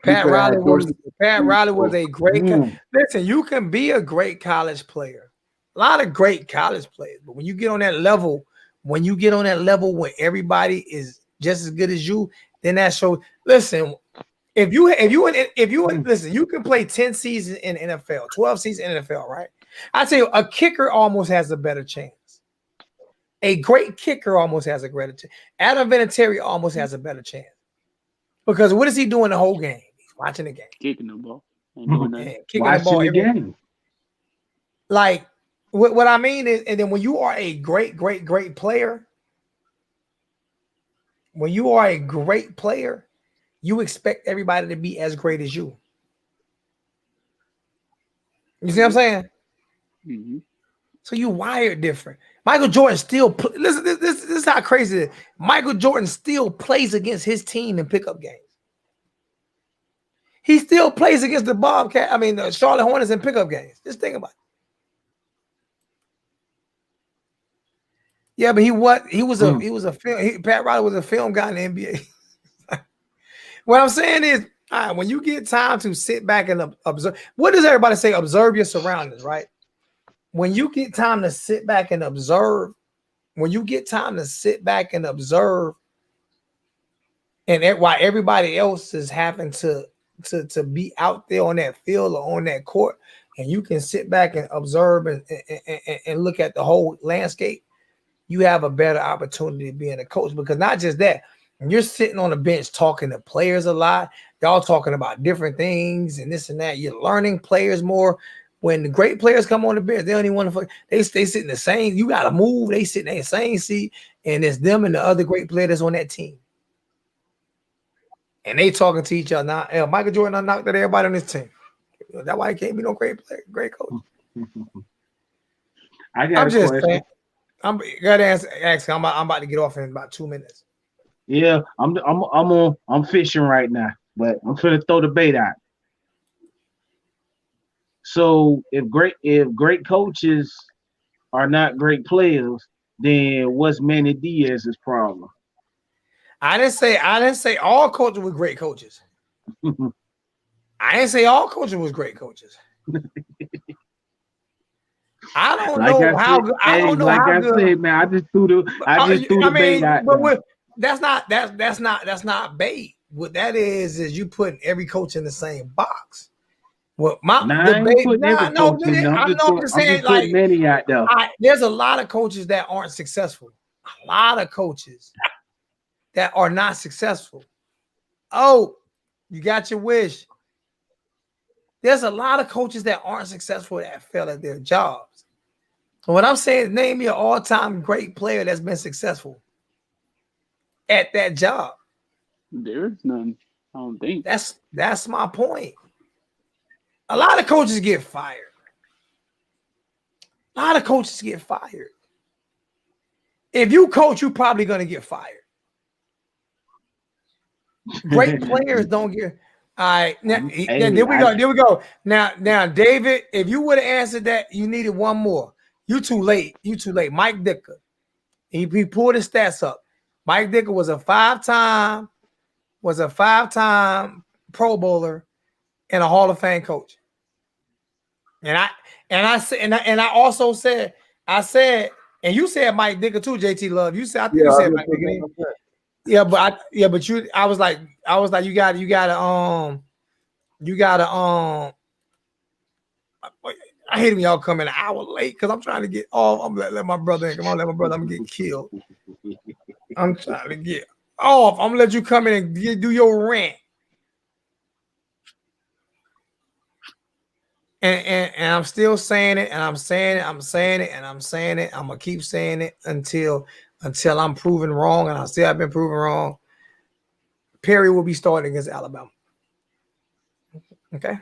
Pat Riley Dorsey. was a great. Listen, you can be a great college player. A lot of great college players, but when you get on that level, where everybody is just as good as you, then that shows. Listen, if you listen, you can play 10 seasons in NFL, 12 seasons in NFL, right? I tell you, a kicker almost has a better chance. A great kicker almost has a greater chance. Adam Vinatieri almost has a better chance. Because what is he doing the whole game? He's watching the game. Kicking the ball. Ain't doing nothing. Kicking Watching the ball the game. Like, what I mean is, and then when you are a great player, you expect everybody to be as great as you. You see what I'm saying? Mm-hmm. So you wired different. Michael Jordan still listen. This is how crazy it is. Michael Jordan still plays against his team in pickup games. He still plays against the Charlotte Hornets in pickup games. Just think about it. Yeah, but Pat Riley was a film guy in the NBA. What I'm saying is, all right, when you get time to sit back and observe, what does everybody say? Observe your surroundings, right? When you get time to sit back and observe, and while everybody else is having to be out there on that field or on that court, and you can sit back and observe and look at the whole landscape, you have a better opportunity to being a coach. Because not just that, when you're sitting on the bench talking to players a lot, y'all talking about different things and this and that, you're learning players more. When the great players come on the bench, they don't even want to. They sit in the same. You got to move. They sit in the same seat, and it's them and the other great player that's on that team, and they talking to each other. Now, Michael Jordan knocked out everybody on this team. That's why he can't be no great player, great coach. I'm just question. I'm about to get off in about 2 minutes. Yeah, I'm fishing right now, but I'm finna throw the bait out. So if great coaches are not great players, then what's Manny Diaz's problem? I didn't say all coaches were great coaches. I didn't say all coaches was great coaches. I don't know how good. I don't know how good. I said, man, I just threw the bait out. But that's not bait. What that is you putting every coach in the same box. Well, I'm just saying, like, many out there. There's a lot of coaches that aren't successful. A lot of coaches that are not successful. Oh, you got your wish. There's a lot of coaches that aren't successful that fail at their jobs. So what I'm saying is, name me an all-time great player that's been successful at that job. There is none. I don't think. That's my point. A lot of coaches get fired. If you coach, you're probably going to get fired. Great players don't get. All right, now, there we go. Now, David, if you would have answered that, you needed one more. You too late. Mike Dicker. He pulled his stats up. Mike Dicker was a five-time Pro Bowler and a Hall of Fame coach. And I also said, and you said Mike Dicker too, JT Love. You said, I think you said Mike Dicker. Yeah, but I was like, you gotta. I hate when y'all come in an hour late because I'm trying to get off. I'm gonna let my brother in. Come on, I'm gonna get killed. I'm trying to get off. I'm gonna let you come in and do your rant. And I'm still saying it, and I'm saying it, and I'm saying it. I'm gonna keep saying it until I'm proven wrong, and I still have been proven wrong. Perry will be starting against Alabama. Okay.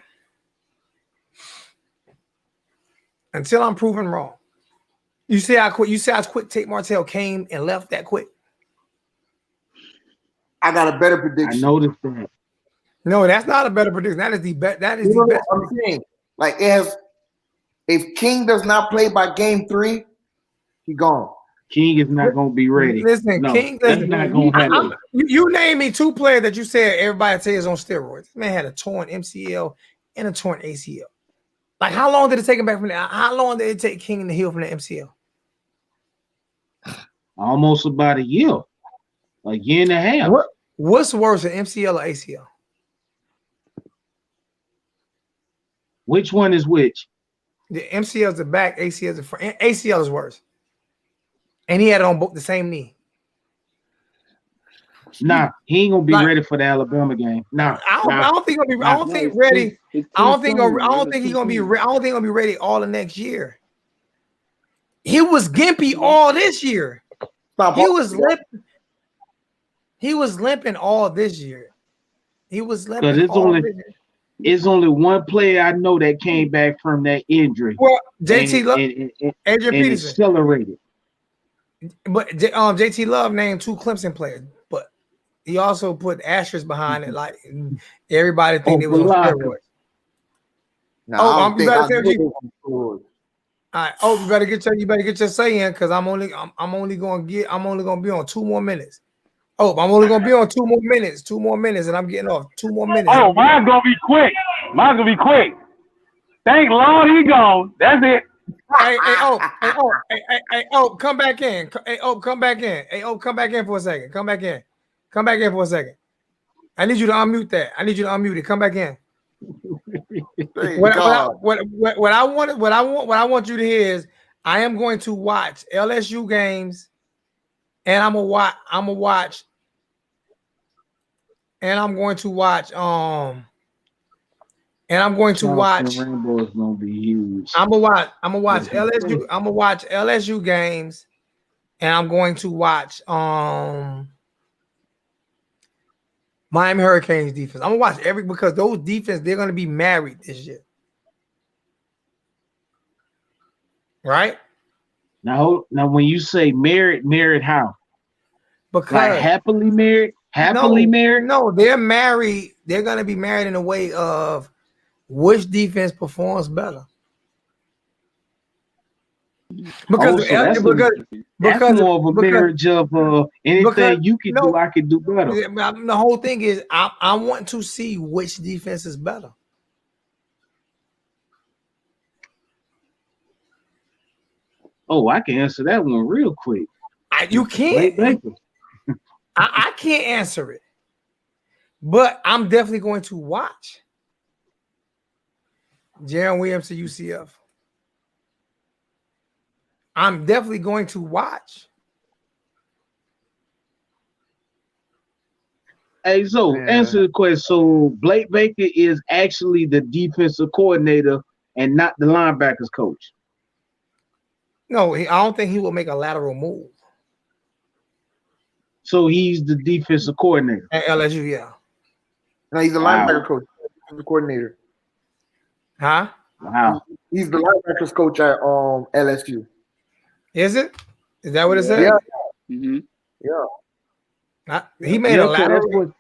Until I'm proven wrong. You see how quick Tate Martell came and left that quick? I got a better prediction. I noticed that. No, that's not a better prediction. That is the best. I'm saying, like, it has If King does not play by game 3, he gone. King is not going to be ready. Listen, No, King. that's Listen, not going to happen. you name me 2 players that you said everybody says on steroids. This man had a torn MCL and a torn ACL. Like, how long did it take him back from that? How long did it take King to heal from the MCL? Almost about a year and a half. What's worse, an MCL or ACL? Which one is which? The MCL is the back, ACL is the front. ACL is worse. And he had it on both the same knee. Nah, he ain't gonna be ready for the Alabama game. Nah, I don't think he'll be. I don't think ready. I don't think he's gonna be. I don't think he's gonna be ready all the next year. He was gimpy all this year. He was limping. He was limping all this year. He was limping. It's only one player I know that came back from that injury. Well, JT Love, Adrian Peterson accelerated. But JT Love named 2 Clemson players, but he also put asterisks behind it, like everybody think it was on steroids. No, I don't think all right. Oh, you better get your say in, because I'm only gonna be on 2 more minutes. Oh, I'm only gonna be on 2 more minutes. 2 more minutes, and I'm getting off. 2 more minutes. Oh, mine's gonna be quick. Thank Lord he gone. That's it. Hey, come back in. Come back in. Come back in for a second. Come back in for a second. I need you to unmute that. I need you to unmute it. Come back in. What I want you to hear is, I am going to watch LSU games, and I'm going to watch I'm Rainbow is gonna be huge. I'm gonna watch LSU. I'm gonna watch LSU games, and I'm going to watch Miami Hurricanes defense. I'm gonna watch because those defense, they're gonna be married this year, right? Now when you say married how? Because like happily married? Married? No, they're married. They're gonna be married in a way of which defense performs better. Because that's more of a marriage of anything you can do, I can do better. The whole thing is, I want to see which defense is better. Oh, I can answer that one real quick. You can't. I can't answer it, but I'm definitely going to watch Jaron Williams to UCF. I'm definitely going to watch. Hey, so answer the question. So Blake Baker is actually the defensive coordinator and not the linebackers coach. No, I don't think he will make a lateral move. So he's the defensive coordinator at LSU. Yeah. No, he's the linebacker coach, the coordinator. Huh? Wow. He's the linebackers coach at LSU. Is it? Is that what it says? Yeah. Mm-hmm. Yeah. He made a lateral.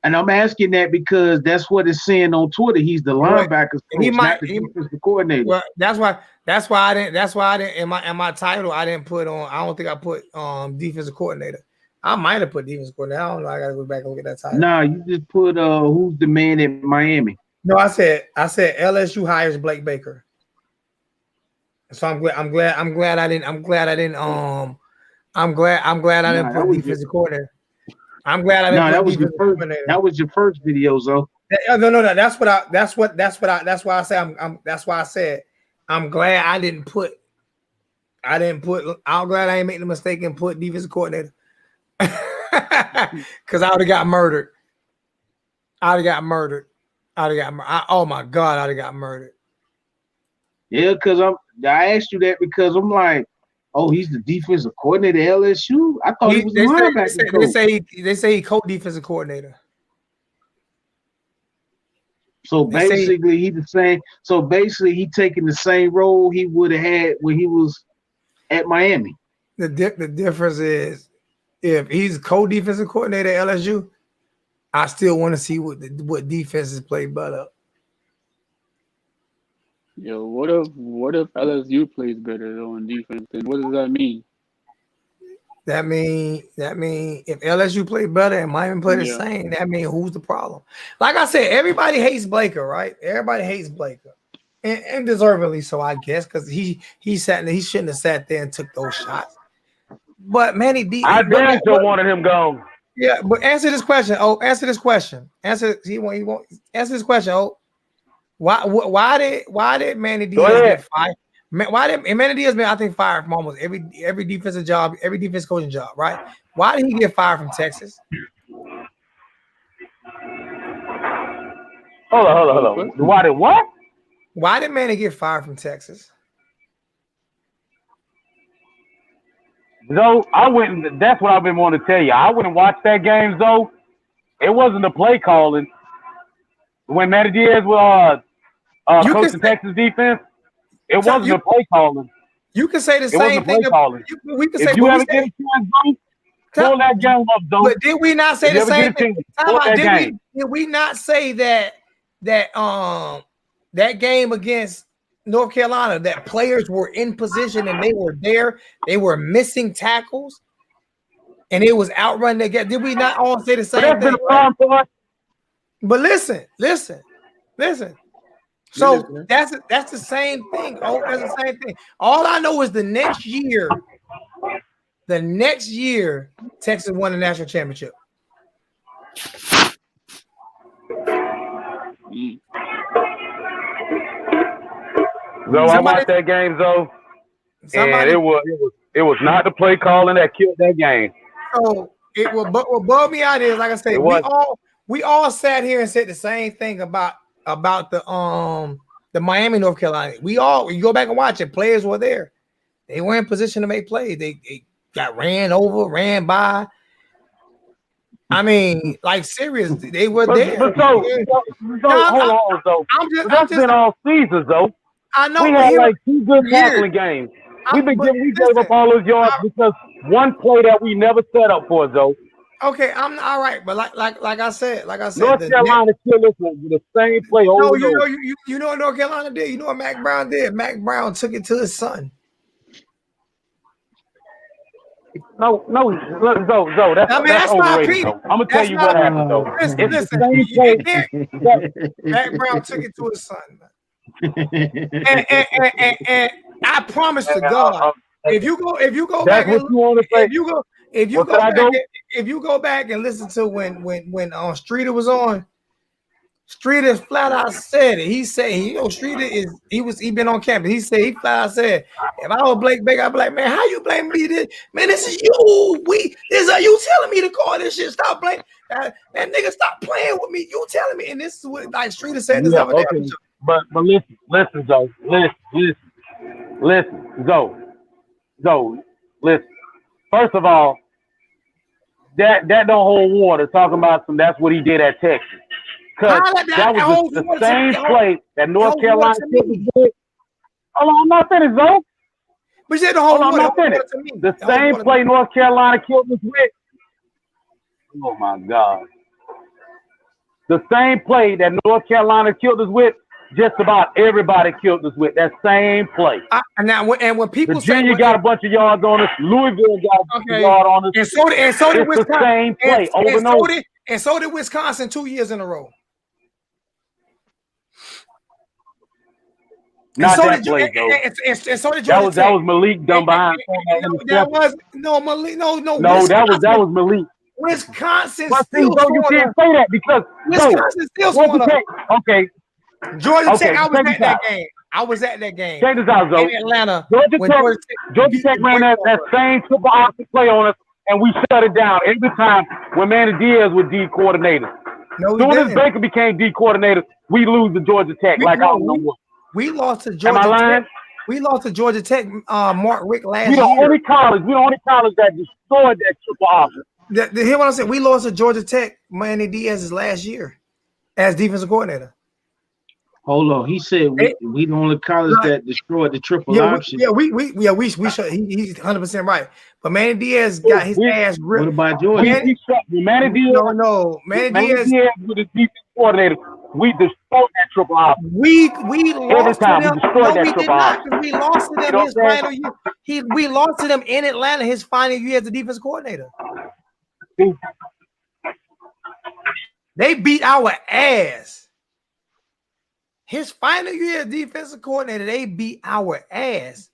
And I'm asking that because that's what it's saying on Twitter. He's the linebackers coach, not the defensive coordinator. Well, that's why I didn't in my title I didn't put on. I don't think I put defensive coordinator. I might have put defensive coordinator. I don't know. I gotta go back and look at that title. Nah, you just put who's the man in Miami. No, I said LSU hires Blake Baker. So I'm glad I didn't put defensive coordinator. I'm glad I didn't put defensive coordinator. That was your first video, though. No. That's why I said I'm glad I didn't put. I'm glad I ain't make the mistake and put defensive coordinator. Because I would have got murdered. Oh my God, I'd have got murdered. Yeah, because I asked you that because I'm like, oh, he's the defensive coordinator at LSU. I thought he was the linebacker coach. They say he co-defensive coordinator. So basically, he's the same. So basically, he taking the same role he would have had when he was at Miami. The difference is, if he's co-defensive coordinator at LSU, I still want to see what defenses play better. Yo, what if LSU plays better on defense? Then what does that mean? That mean if LSU play better and Miami play the Yeah. same, that mean who's the problem? Like I said, everybody hates Blaker, right? Everybody hates Blaker, and deservedly so, I guess, because he shouldn't have sat there and took those shots. But Manny D, I damn sure wanted him gone. yeah. But answer this question. Oh, answer this question. He won't answer this question. Oh, why did Manny Diaz get fired? Why did Manny Diaz been, I think, fired from almost every defensive job, every defense coaching job, right? Why did he get fired from Texas? Hold on. Why did what? Why did Manny get fired from Texas? Zoe, that's what I've been wanting to tell you. I went and watched that game, Zoe. It wasn't the play calling. When Manny Diaz was coaching Texas defense, it wasn't the play calling. You can say the same thing. We can say, if you ever get a chance, Zoe, pull that game up, Zoe. But did we not say the same thing? Did we not say that game against North Carolina, that players were in position and they were there, they were missing tackles, and it was outrunning the game? Did we not all say the same thing? But listen. So that's the same thing. Oh, that's the same thing. All I know is the next year, Texas won the national championship. I watched that game, Zoe, and it was not the play calling that killed that game. So what bugged me out is, like I said, we all sat here and said the same thing about the Miami, North Carolina. You go back and watch it. Players were there. They were in position to make plays. They got ran over, ran by. I mean, like, serious. They were there. But hold on, though. That's been all season, though. I know. We had like 2 good tackling games. We gave up all those yards because one play that we never set up for, though. Okay, I'm all right, but like I said, North Carolina killed us with the same play over. No, you know what North Carolina did? You know what Mac Brown did? Mac Brown took it to his son. No, Zoe, that's overrated. I'm gonna tell you what happened, though. Listen, Mac Brown took it to his son, and I promise to God, if you go back and listen to when Streeter was on, Streeter flat out said it. He said, Streeter he been on campus. He said, he flat out said, if I was Blake Baker, I'd be like, man, how you blame me? Man, this is you. This are you telling me to call this shit? Stop blaming that nigga. Stop playing with me. You telling me? And this is what, like, Streeter said this other day. But listen, Zoe. Listen. First of all, that don't hold water. Talking about that's what he did at Texas. Because that was the same play that North Carolina did. Hold on, I'm not finished, Zoe. But you said the whole I'm not finished. The same play North Carolina killed us with. Oh my God. The same play that North Carolina killed us with, just about everybody killed us with that same play. And when people Virginia got a bunch of yards on us, Louisville got a bunch of yards on us. And so did Wisconsin. The same play over and over. And so did Wisconsin 2 years in a row. Not that play, though. And so did Georgia that was Malik done behind. That was Malik. No. That was Malik. Wisconsin still scored. You can't say that because Wisconsin still scored. Okay. Georgia Tech. I was at that game. Check this out, Zoe. In Atlanta. Georgia Tech ran that same triple option play on us, and we shut it down every time when Manny Diaz was D coordinator. No, as soon as Baker became D coordinator, we lose to Georgia Tech. I don't know what. We lost to Georgia Tech. We lost to Georgia Tech, Mark Rick last year. We the only college that destroyed that triple option. Hear what I'm saying? We lost to Georgia Tech, Manny Diaz's last year as defensive coordinator. Hold on, he said we the only college that destroyed the triple option. We should. He's 100% right. But Manny Diaz got his ass ripped. What about Georgia? Manny Diaz. No. Manny Diaz was the defensive coordinator. We destroyed that triple option. We Every lost to time we them. destroyed No, that we did triple not, option. because we lost to them You know his what I'm final year. We lost to them in Atlanta his final year as the defense coordinator. saying? They beat our ass. His final year as defensive coordinator, they beat our ass.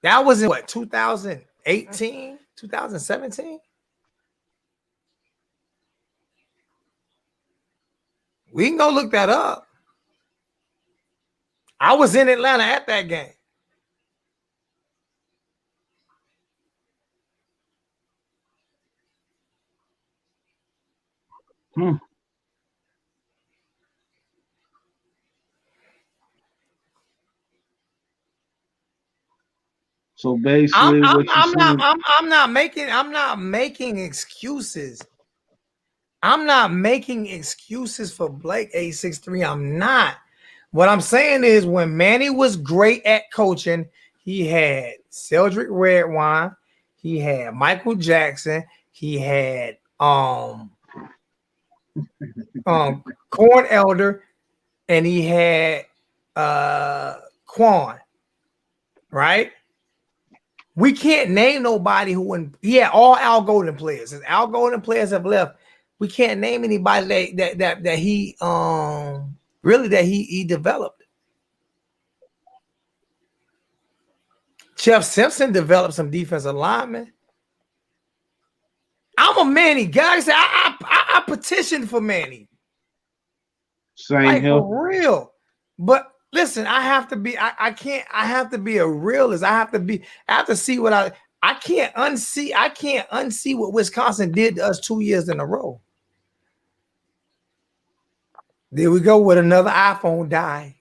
That was in what, 2018, 2017? We can go look that up. I was in Atlanta at that game. So basically, what you saying? I'm not making excuses. I'm not making excuses for Blake 863. I'm not. What I'm saying is, when Manny was great at coaching, he had Cedric Redwine, he had Michael Jackson, he had Corn Elder, and he had Quan, right? We can't name nobody who wouldn't. He had all Al Golden players. Since Al Golden players have left, we can't name anybody that he really that he developed. Jeff Simpson developed some defensive linemen. I'm a Manny guy. I petitioned for Manny. Same like here. For real. But listen, I have to be. I can't. I have to be a realist. I have to see what I can't unsee. I can't unsee what Wisconsin did to us 2 years in a row. There we go with another iPhone die.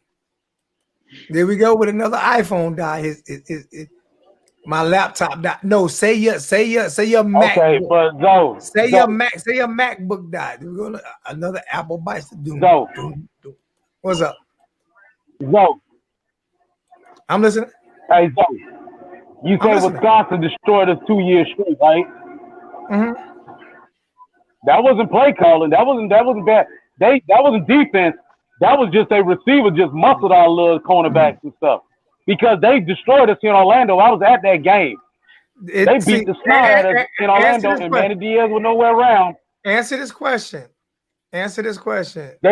There we go with another iPhone die. My laptop died. No, say your Mac. Okay, but Zoe. Say your MacBook died. There we go. Another Apple bites. Zoe. What's up? Zoe. I'm listening. Hey, Zoe. You say Wisconsin destroyed us 2 years straight, right? Mm-hmm. That wasn't play calling. That wasn't bad. That wasn't defense. That was just a receiver just muscled our little cornerbacks and stuff. Because they destroyed us in Orlando. I was at that game. They beat the snot out of us in Orlando, and Manny Diaz was nowhere around. Answer this question. They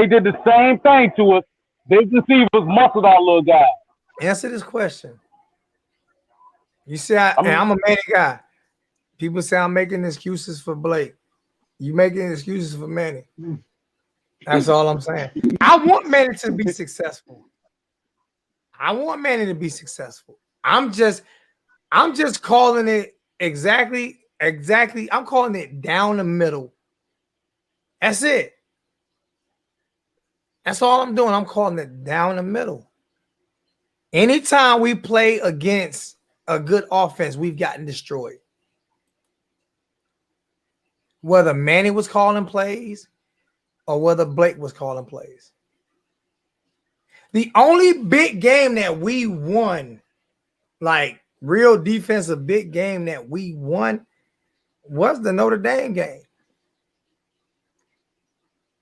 did the same thing to us. Big receivers muscled our little guy. Answer this question. You say I'm a Manny guy. People say I'm making excuses for Blake. You making excuses for Manny. That's all I'm saying. I want Manny to be successful. I'm just calling it exactly. I'm calling it down the middle. That's it. That's all I'm doing. I'm calling it down the middle. Anytime we play against a good offense, we've gotten destroyed. Whether Manny was calling plays or whether Blake was calling plays. The only big game that we won, like real defensive big game that we won, was the Notre Dame game.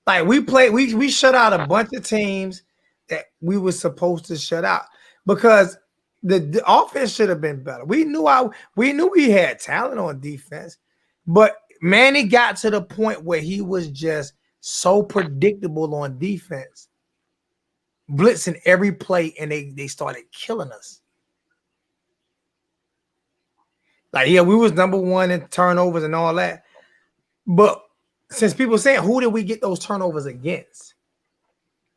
Like we shut out a bunch of teams that we were supposed to shut out because the offense should have been better. We knew we had talent on defense, but Manny got to the point where he was just so predictable on defense, blitzing every play, and they started killing us. Like, yeah, we was number one in turnovers and all that, but since people saying, who did we get those turnovers against?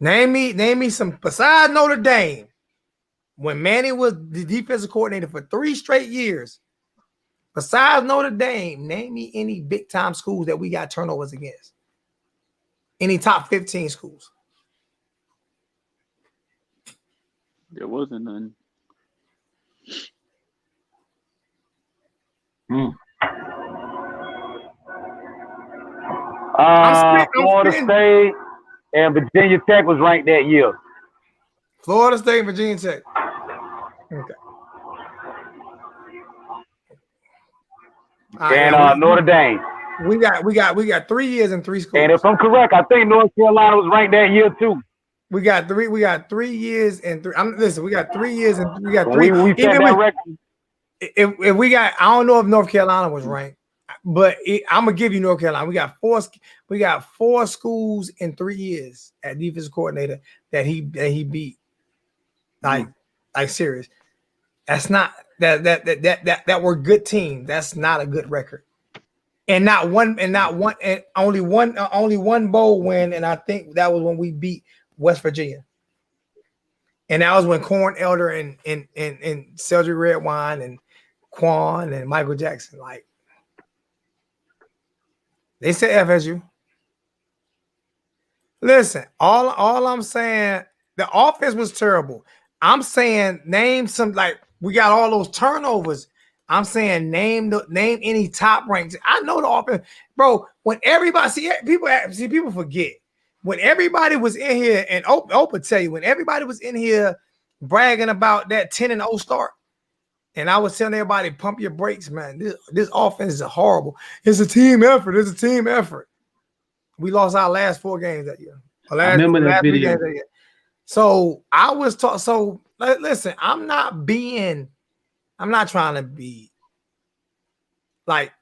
Name me some besides Notre Dame. When Manny was the defensive coordinator for 3 straight years, besides Notre Dame, name me any big time schools that we got turnovers against. Any top 15 schools. There wasn't none. Florida State and Virginia Tech was ranked that year. Florida State and Virginia Tech. Okay. And Notre Dame. We got 3 years and 3 schools. And if I'm correct, I think North Carolina was ranked that year too. We got 3 years and 3. Listen, we got 3 years and we got 3. We set that record. If we got, I don't know if North Carolina was ranked, but I'm gonna give you North Carolina. We got 4 schools in 3 years at defensive coordinator that he beat. Like serious. That's not that were good teams. That's not a good record. And only one bowl win, and I think that was when we beat West Virginia. And that was when Corn Elder and Cedric Redwine and Quan and Michael Jackson, like, they said FSU. Listen, all I'm saying, the offense was terrible. I'm saying name some, like, we got all those turnovers. I'm saying name any top ranks. I know the offense, bro. When everybody people forget. When everybody was in here, and Oprah tell you, when everybody was in here bragging about that 10-0 start, and I was telling everybody, pump your brakes, man. This offense is horrible. It's a team effort. It's a team effort. We lost our last 4 games that year. I remember that video. So I was taught. So listen, I'm not trying to be like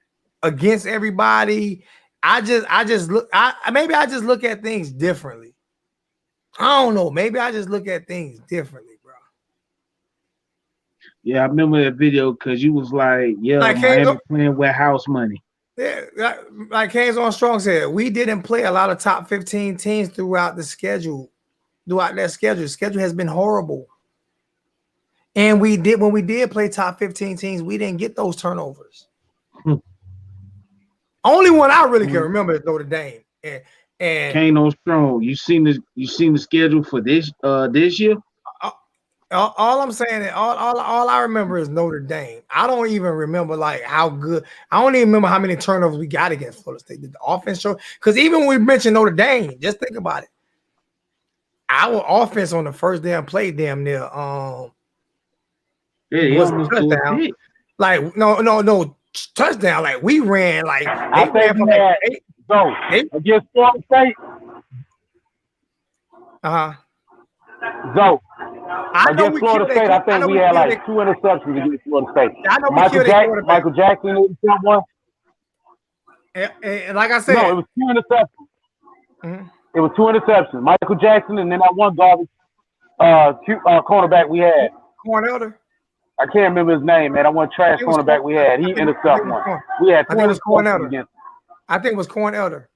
against everybody. I just look at things differently. I don't know. Maybe I just look at things differently, bro. Yeah, I remember that video because you was like, Miami playing with house money. Yeah, like Haynes Armstrong said, we didn't play a lot of top 15 teams throughout the schedule. Throughout that schedule. Schedule has been horrible. And when we did play top 15 teams, we didn't get those turnovers. Only one I really can remember is Notre Dame. And Kane on strong. You seen the schedule for this year? All I'm saying is all I remember is Notre Dame. I don't even remember like how good. I don't even remember how many turnovers we got against Florida State. Did the offense show? Because even when we mentioned Notre Dame, just think about it. Our offense on the first damn play, damn near was a touchdown. Like no touchdown. Like we ran like I think we had 8 against Florida State. I know against Florida State, I think we had like 2 interceptions against Florida State. I know Michael Jackson intercepted one. And like I said, no, it was 2 interceptions. Mm-hmm. It was 2 interceptions. Michael Jackson and then that one garbage cornerback we had. Corn Elder. I can't remember his name, man. That one trash cornerback we had. He intercepted one. We had 2 interceptions against. I think it was Corn Elder.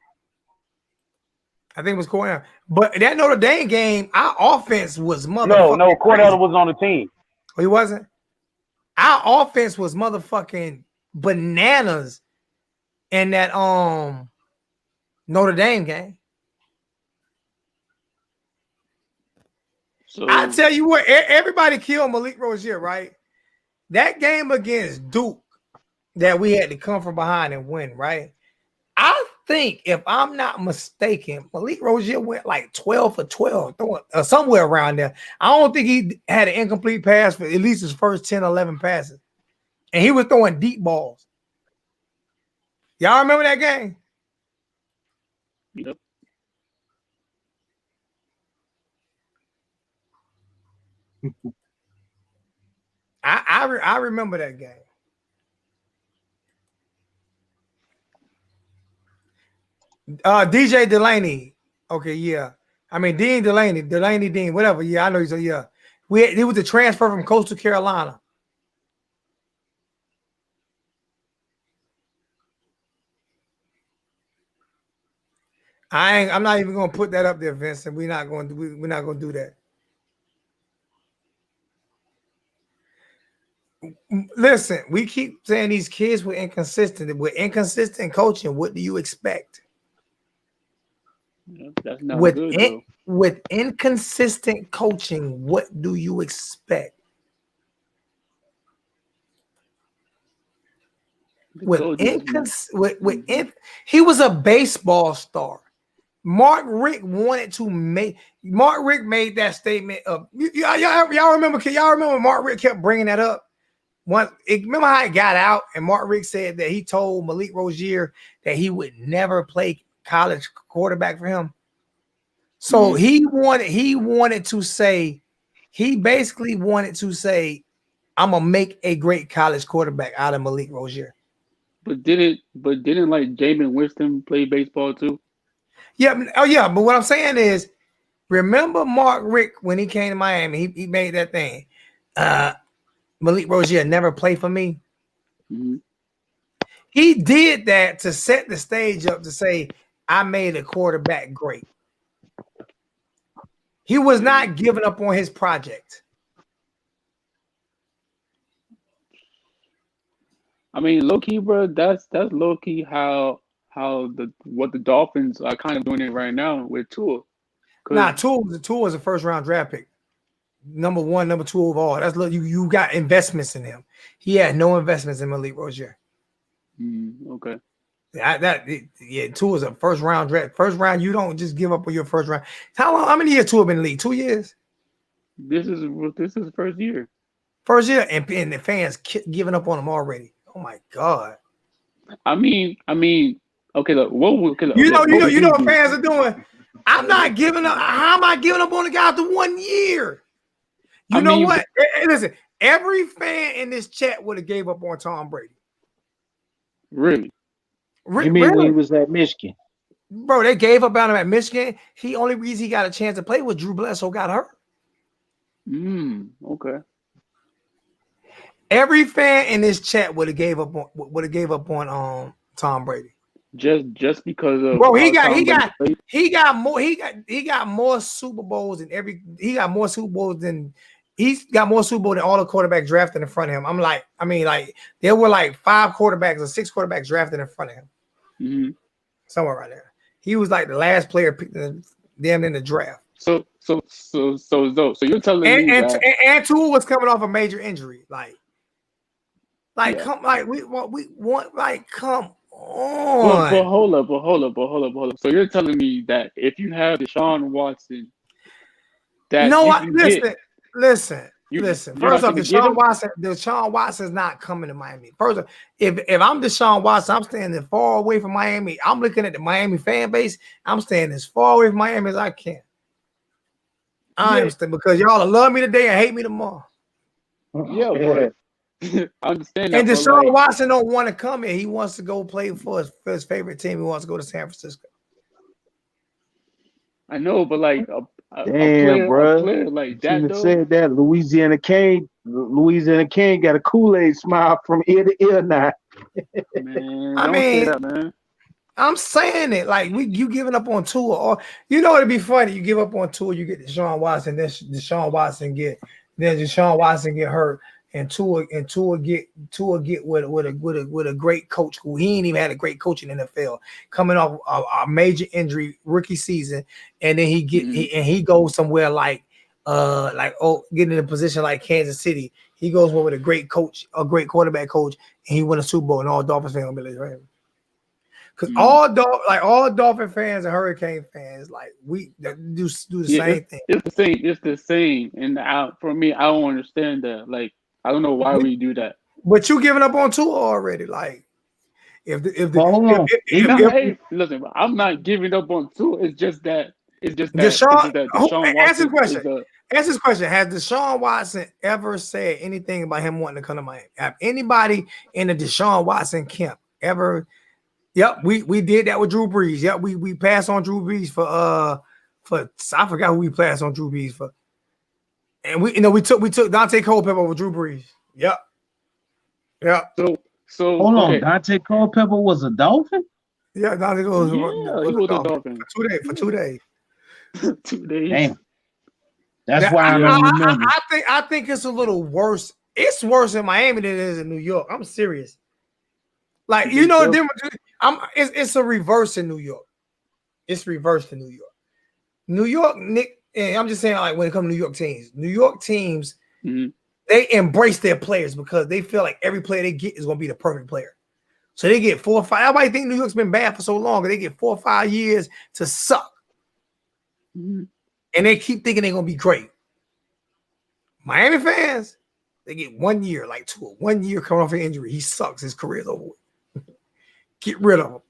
But that Notre Dame game, our offense was motherfucking No, Corn Elder was on the team. Oh, he wasn't? Our offense was motherfucking bananas in that Notre Dame game. So I tell you what, everybody killed Malik Rozier, right? That game against Duke that we had to come from behind and win, right? I think, if I'm not mistaken, Malik Rozier went like 12 for 12, somewhere around there. I don't think he had an incomplete pass for at least his first 10, 11 passes. And he was throwing deep balls. Y'all remember that game? Yep. I remember that game. DJ Delaney. Okay, yeah. I mean, Dean Delaney Dean, whatever. Yeah, I know he's yeah. He was a transfer from Coastal Carolina. I'm not even gonna put that up there, Vincent. We're not gonna do that. Listen, we keep saying these kids were inconsistent. With inconsistent coaching, what do you expect? That's not good. With inconsistent coaching, what do you expect? He was a baseball star. Mark Richt made that statement of y'all remember Mark Richt kept bringing that up remember how it got out, and Mark Richt said that he told Malik Rozier that he would never play college quarterback for him. So he basically wanted to say, I'm gonna make a great college quarterback out of Malik Rozier. But didn't like Jameis Winston play baseball too? Yeah. Oh yeah. But what I'm saying is, remember Mark Richt when he came to Miami, he made that thing. Malik Rozier never played for me. Mm-hmm. He did that to set the stage up to say, I made a quarterback great. He was not giving up on his project. I mean, low key, bro. That's low key how what the Dolphins are kind of doing it right now with Tua. Nah, Tua was a first round draft pick, number 1, number 2 overall. That's you got investments in him. He had no investments in Malik Rozier. Okay. Tua is a first round draft. First round, you don't just give up on your first round. How many years Tua been in the league? 2 years. This is the first year. First year, and the fans giving up on him already. Oh my God. I mean, okay, look, you know what fans are doing. I'm not giving up. How am I giving up on the guy after 1 year? You know what? Hey, listen, every fan in this chat would have gave up on Tom Brady. Really? You mean when he was at Michigan? Bro, they gave up on him at Michigan. The only reason he got a chance to play was Drew Bledsoe got hurt. Okay. Every fan in this chat would have gave up on Tom Brady. Just because of he got more Super Bowls than he's got more Super Bowls than all the quarterbacks drafted in front of him. There were like 5 quarterbacks or 6 quarterbacks drafted in front of him. Mm-hmm. Somewhere right there. He was like the last player picked them in the draft. So you're telling me that and Tua was coming off a major injury. Come on. But hold up. So you're telling me that if you have Deshaun Watson, listen. First off, Deshaun Watson's not coming to Miami. First off, if I'm Deshaun Watson, I'm standing far away from Miami. I'm looking at the Miami fan base. I'm staying as far away from Miami as I can. I understand, because y'all love me today and hate me tomorrow. Yeah, but I understand that. And Deshaun Watson don't want to come here. He wants to go play for his favorite team. He wants to go to San Francisco. I know, but like a player like that, though. Said that Louisiana King got a Kool-Aid smile from ear to ear now. Man, say that, man. I'm saying it like you giving up on Tua, or it'd be funny. You give up on Tua, you get Deshaun Watson, then Deshaun Watson get hurt, and Tua get with a great coach who he ain't even had a great coach in the NFL, coming off a major injury rookie season, and then he goes somewhere getting in a position like Kansas City. He goes with a great coach, a great quarterback coach, and he win a Super Bowl, and all Dolphins fans will be like, right? Because all Dolphin fans and Hurricane fans, we do the same thing. It's the same. And for me, I don't understand that. Like, I don't know why we do that. But you giving up on Tua already. Like, listen, I'm not giving up on Tua. It's just that Deshaun Watson. Answer this question. Has Deshaun Watson ever said anything about him wanting to come to Miami? Have anybody in the Deshaun Watson camp ever? Yep, we did that with Drew Brees. Yep, we passed on Drew Brees for I forgot who we passed on Drew Brees for. And we took Dante Culpepper over Drew Brees. Yep. So hold on, Dante Culpepper was a Dolphin? Yeah, Dante Culpepper was a Dolphin. For 2 days. 2 days. Damn. That's why I don't remember. I think it's a little worse. It's worse in Miami than it is in New York. I'm serious. Like, the difference. It's a reverse in New York. It's reversed in New York. New York, Nick, and I'm just saying, like, when it comes to New York teams, they embrace their players because they feel like every player they get is going to be the perfect player. So they get 4 or 5. Everybody think New York's been bad for so long. They get 4 or 5 years to suck. And they keep thinking they're going to be great. Miami fans, They get 1 year, like 1 year coming off an injury. He sucks. His career's over with. Get rid of him.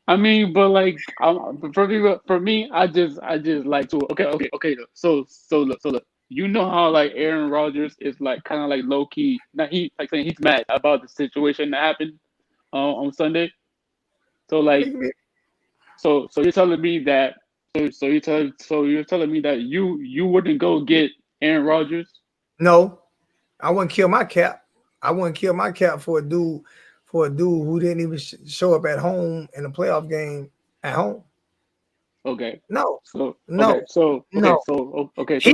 I mean, but like, for me, I just like to. Okay. Look. You know how like Aaron Rodgers is like kind of like low key. Now he like saying he's mad about the situation that happened on Sunday. So like, so you're telling me that. So you're telling me that you wouldn't go get Aaron Rodgers? No, I wouldn't kill my cap. I wouldn't kill my cap for a dude who didn't even show up at home in a playoff game at home. Okay. No. So no. Okay. So okay. No. So okay. So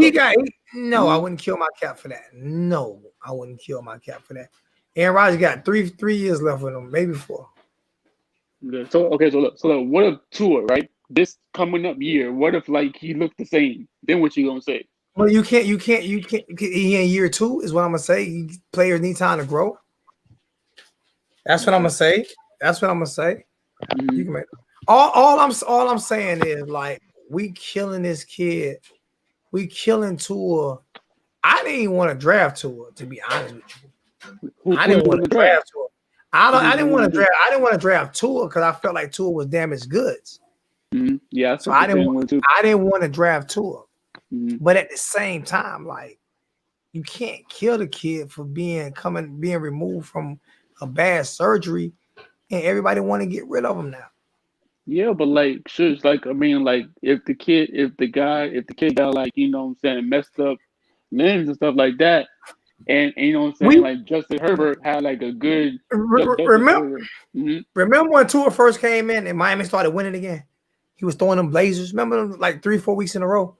no. I Mhm. wouldn't kill my cap for that. No, I wouldn't kill my cap for that. Aaron Rodgers got three years left with him, maybe 4. Okay. So look. What if Tua, right? This coming up year, what if like he looked the same? Then what you gonna say? Well, you can't. He in year 2 is what I'm gonna say. Players need time to grow. That's what I'm gonna say. Mhm. You can make all I'm saying is like we killing this kid. We killing Tua. I didn't even want to draft Tua, to be honest with you. I didn't want to draft Tua. I didn't want to draft Tua because I felt like Tua was damaged goods. Mm-hmm. Yeah, so I didn't want to draft Tua. Mm-hmm. But at the same time, like you can't kill the kid for being removed from a bad surgery, and everybody want to get rid of him now. Yeah, but like, shush, like I mean, like if the kid got like you know what I'm saying messed up limbs and stuff like that, and you know what I'm saying like Justin Herbert had like a good remember when Tua first came in and Miami started winning again? He was throwing them blazers. Remember them like 3-4 weeks in a row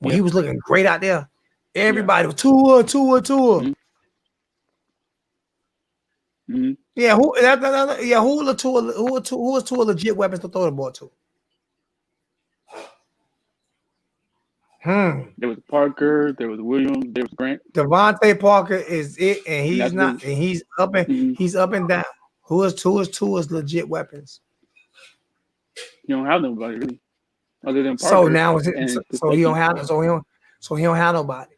when he was looking great out there. Everybody was Tua. Mm-hmm. Mm-hmm. Yeah, who was Tua legit weapons to throw the ball to? There was Parker, there was Williams, there was Grant. Devontae Parker is it, and he's not, and he's up and down. Who is Tua's legit weapons? You don't have nobody really, other than Parker. So now he don't have nobody.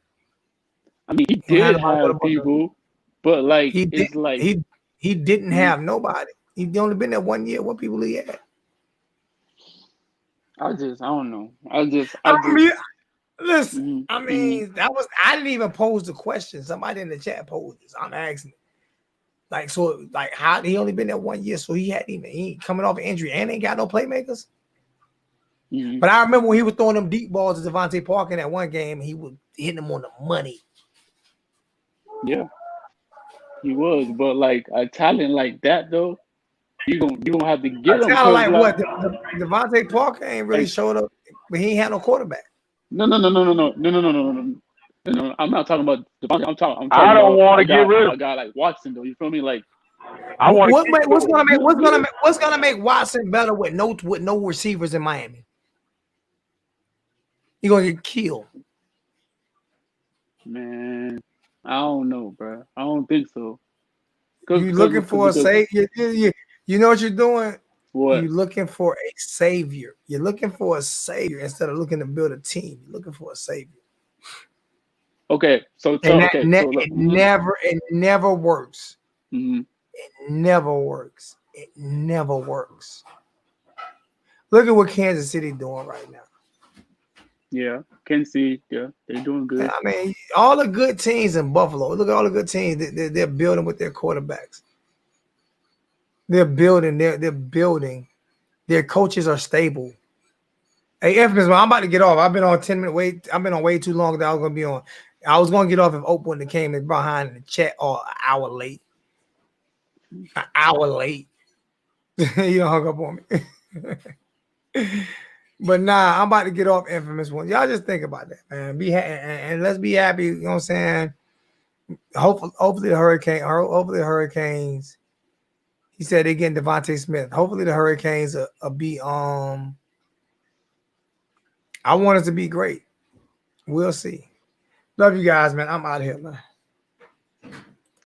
I mean, he did have people, but like he didn't have nobody. He only been there 1 year. What people he had? I don't know. Listen, I didn't even pose the question. Somebody in the chat posed this. I'm asking. How he only been there 1 year, so he ain't coming off an injury and ain't got no playmakers. Mm-hmm. But I remember when he was throwing them deep balls to Devontae Parker in that one game, he was hitting them on the money. Yeah, he was, but like a talent like that though, you gonna have to get him. Like what? Devontae Parker ain't really showed up, but he ain't had no quarterback. No. I'm not talking about Devontae. I'm talking I don't want to get rid of a guy like Watson though. You feel me? Like what's gonna make Watson better with no receivers in Miami? You're gonna get killed. Man, I don't know, bro. I don't think so. You looking for a savior? You know what you're doing? What? You're looking for a savior. You're looking for a savior instead of looking to build a team. You're looking for a savior. Okay, it never works. Mm-hmm. It never works. It never works. Look at what Kansas City doing right now. Yeah, can see. Yeah, they're doing good. I mean, all the good teams in Buffalo. Look at all the good teams they're building with their quarterbacks. They're building. They're building. Their coaches are stable. Hey, Infamous, I'm about to get off. I've been on 10-minute wait. I've been on way too long that I was gonna be on. I was gonna get off if Oprah wouldn't have came behind in the chat or an hour late. An hour late. You hung up on me. But nah, I'm about to get off Infamous one. Y'all just think about that, man. And let's be happy. You know what I'm saying? Hopefully the Hurricanes. He said they getting Devontae Smith. Hopefully the Hurricanes will be I want us to be great. We'll see. Love you guys, man. I'm out of here, man.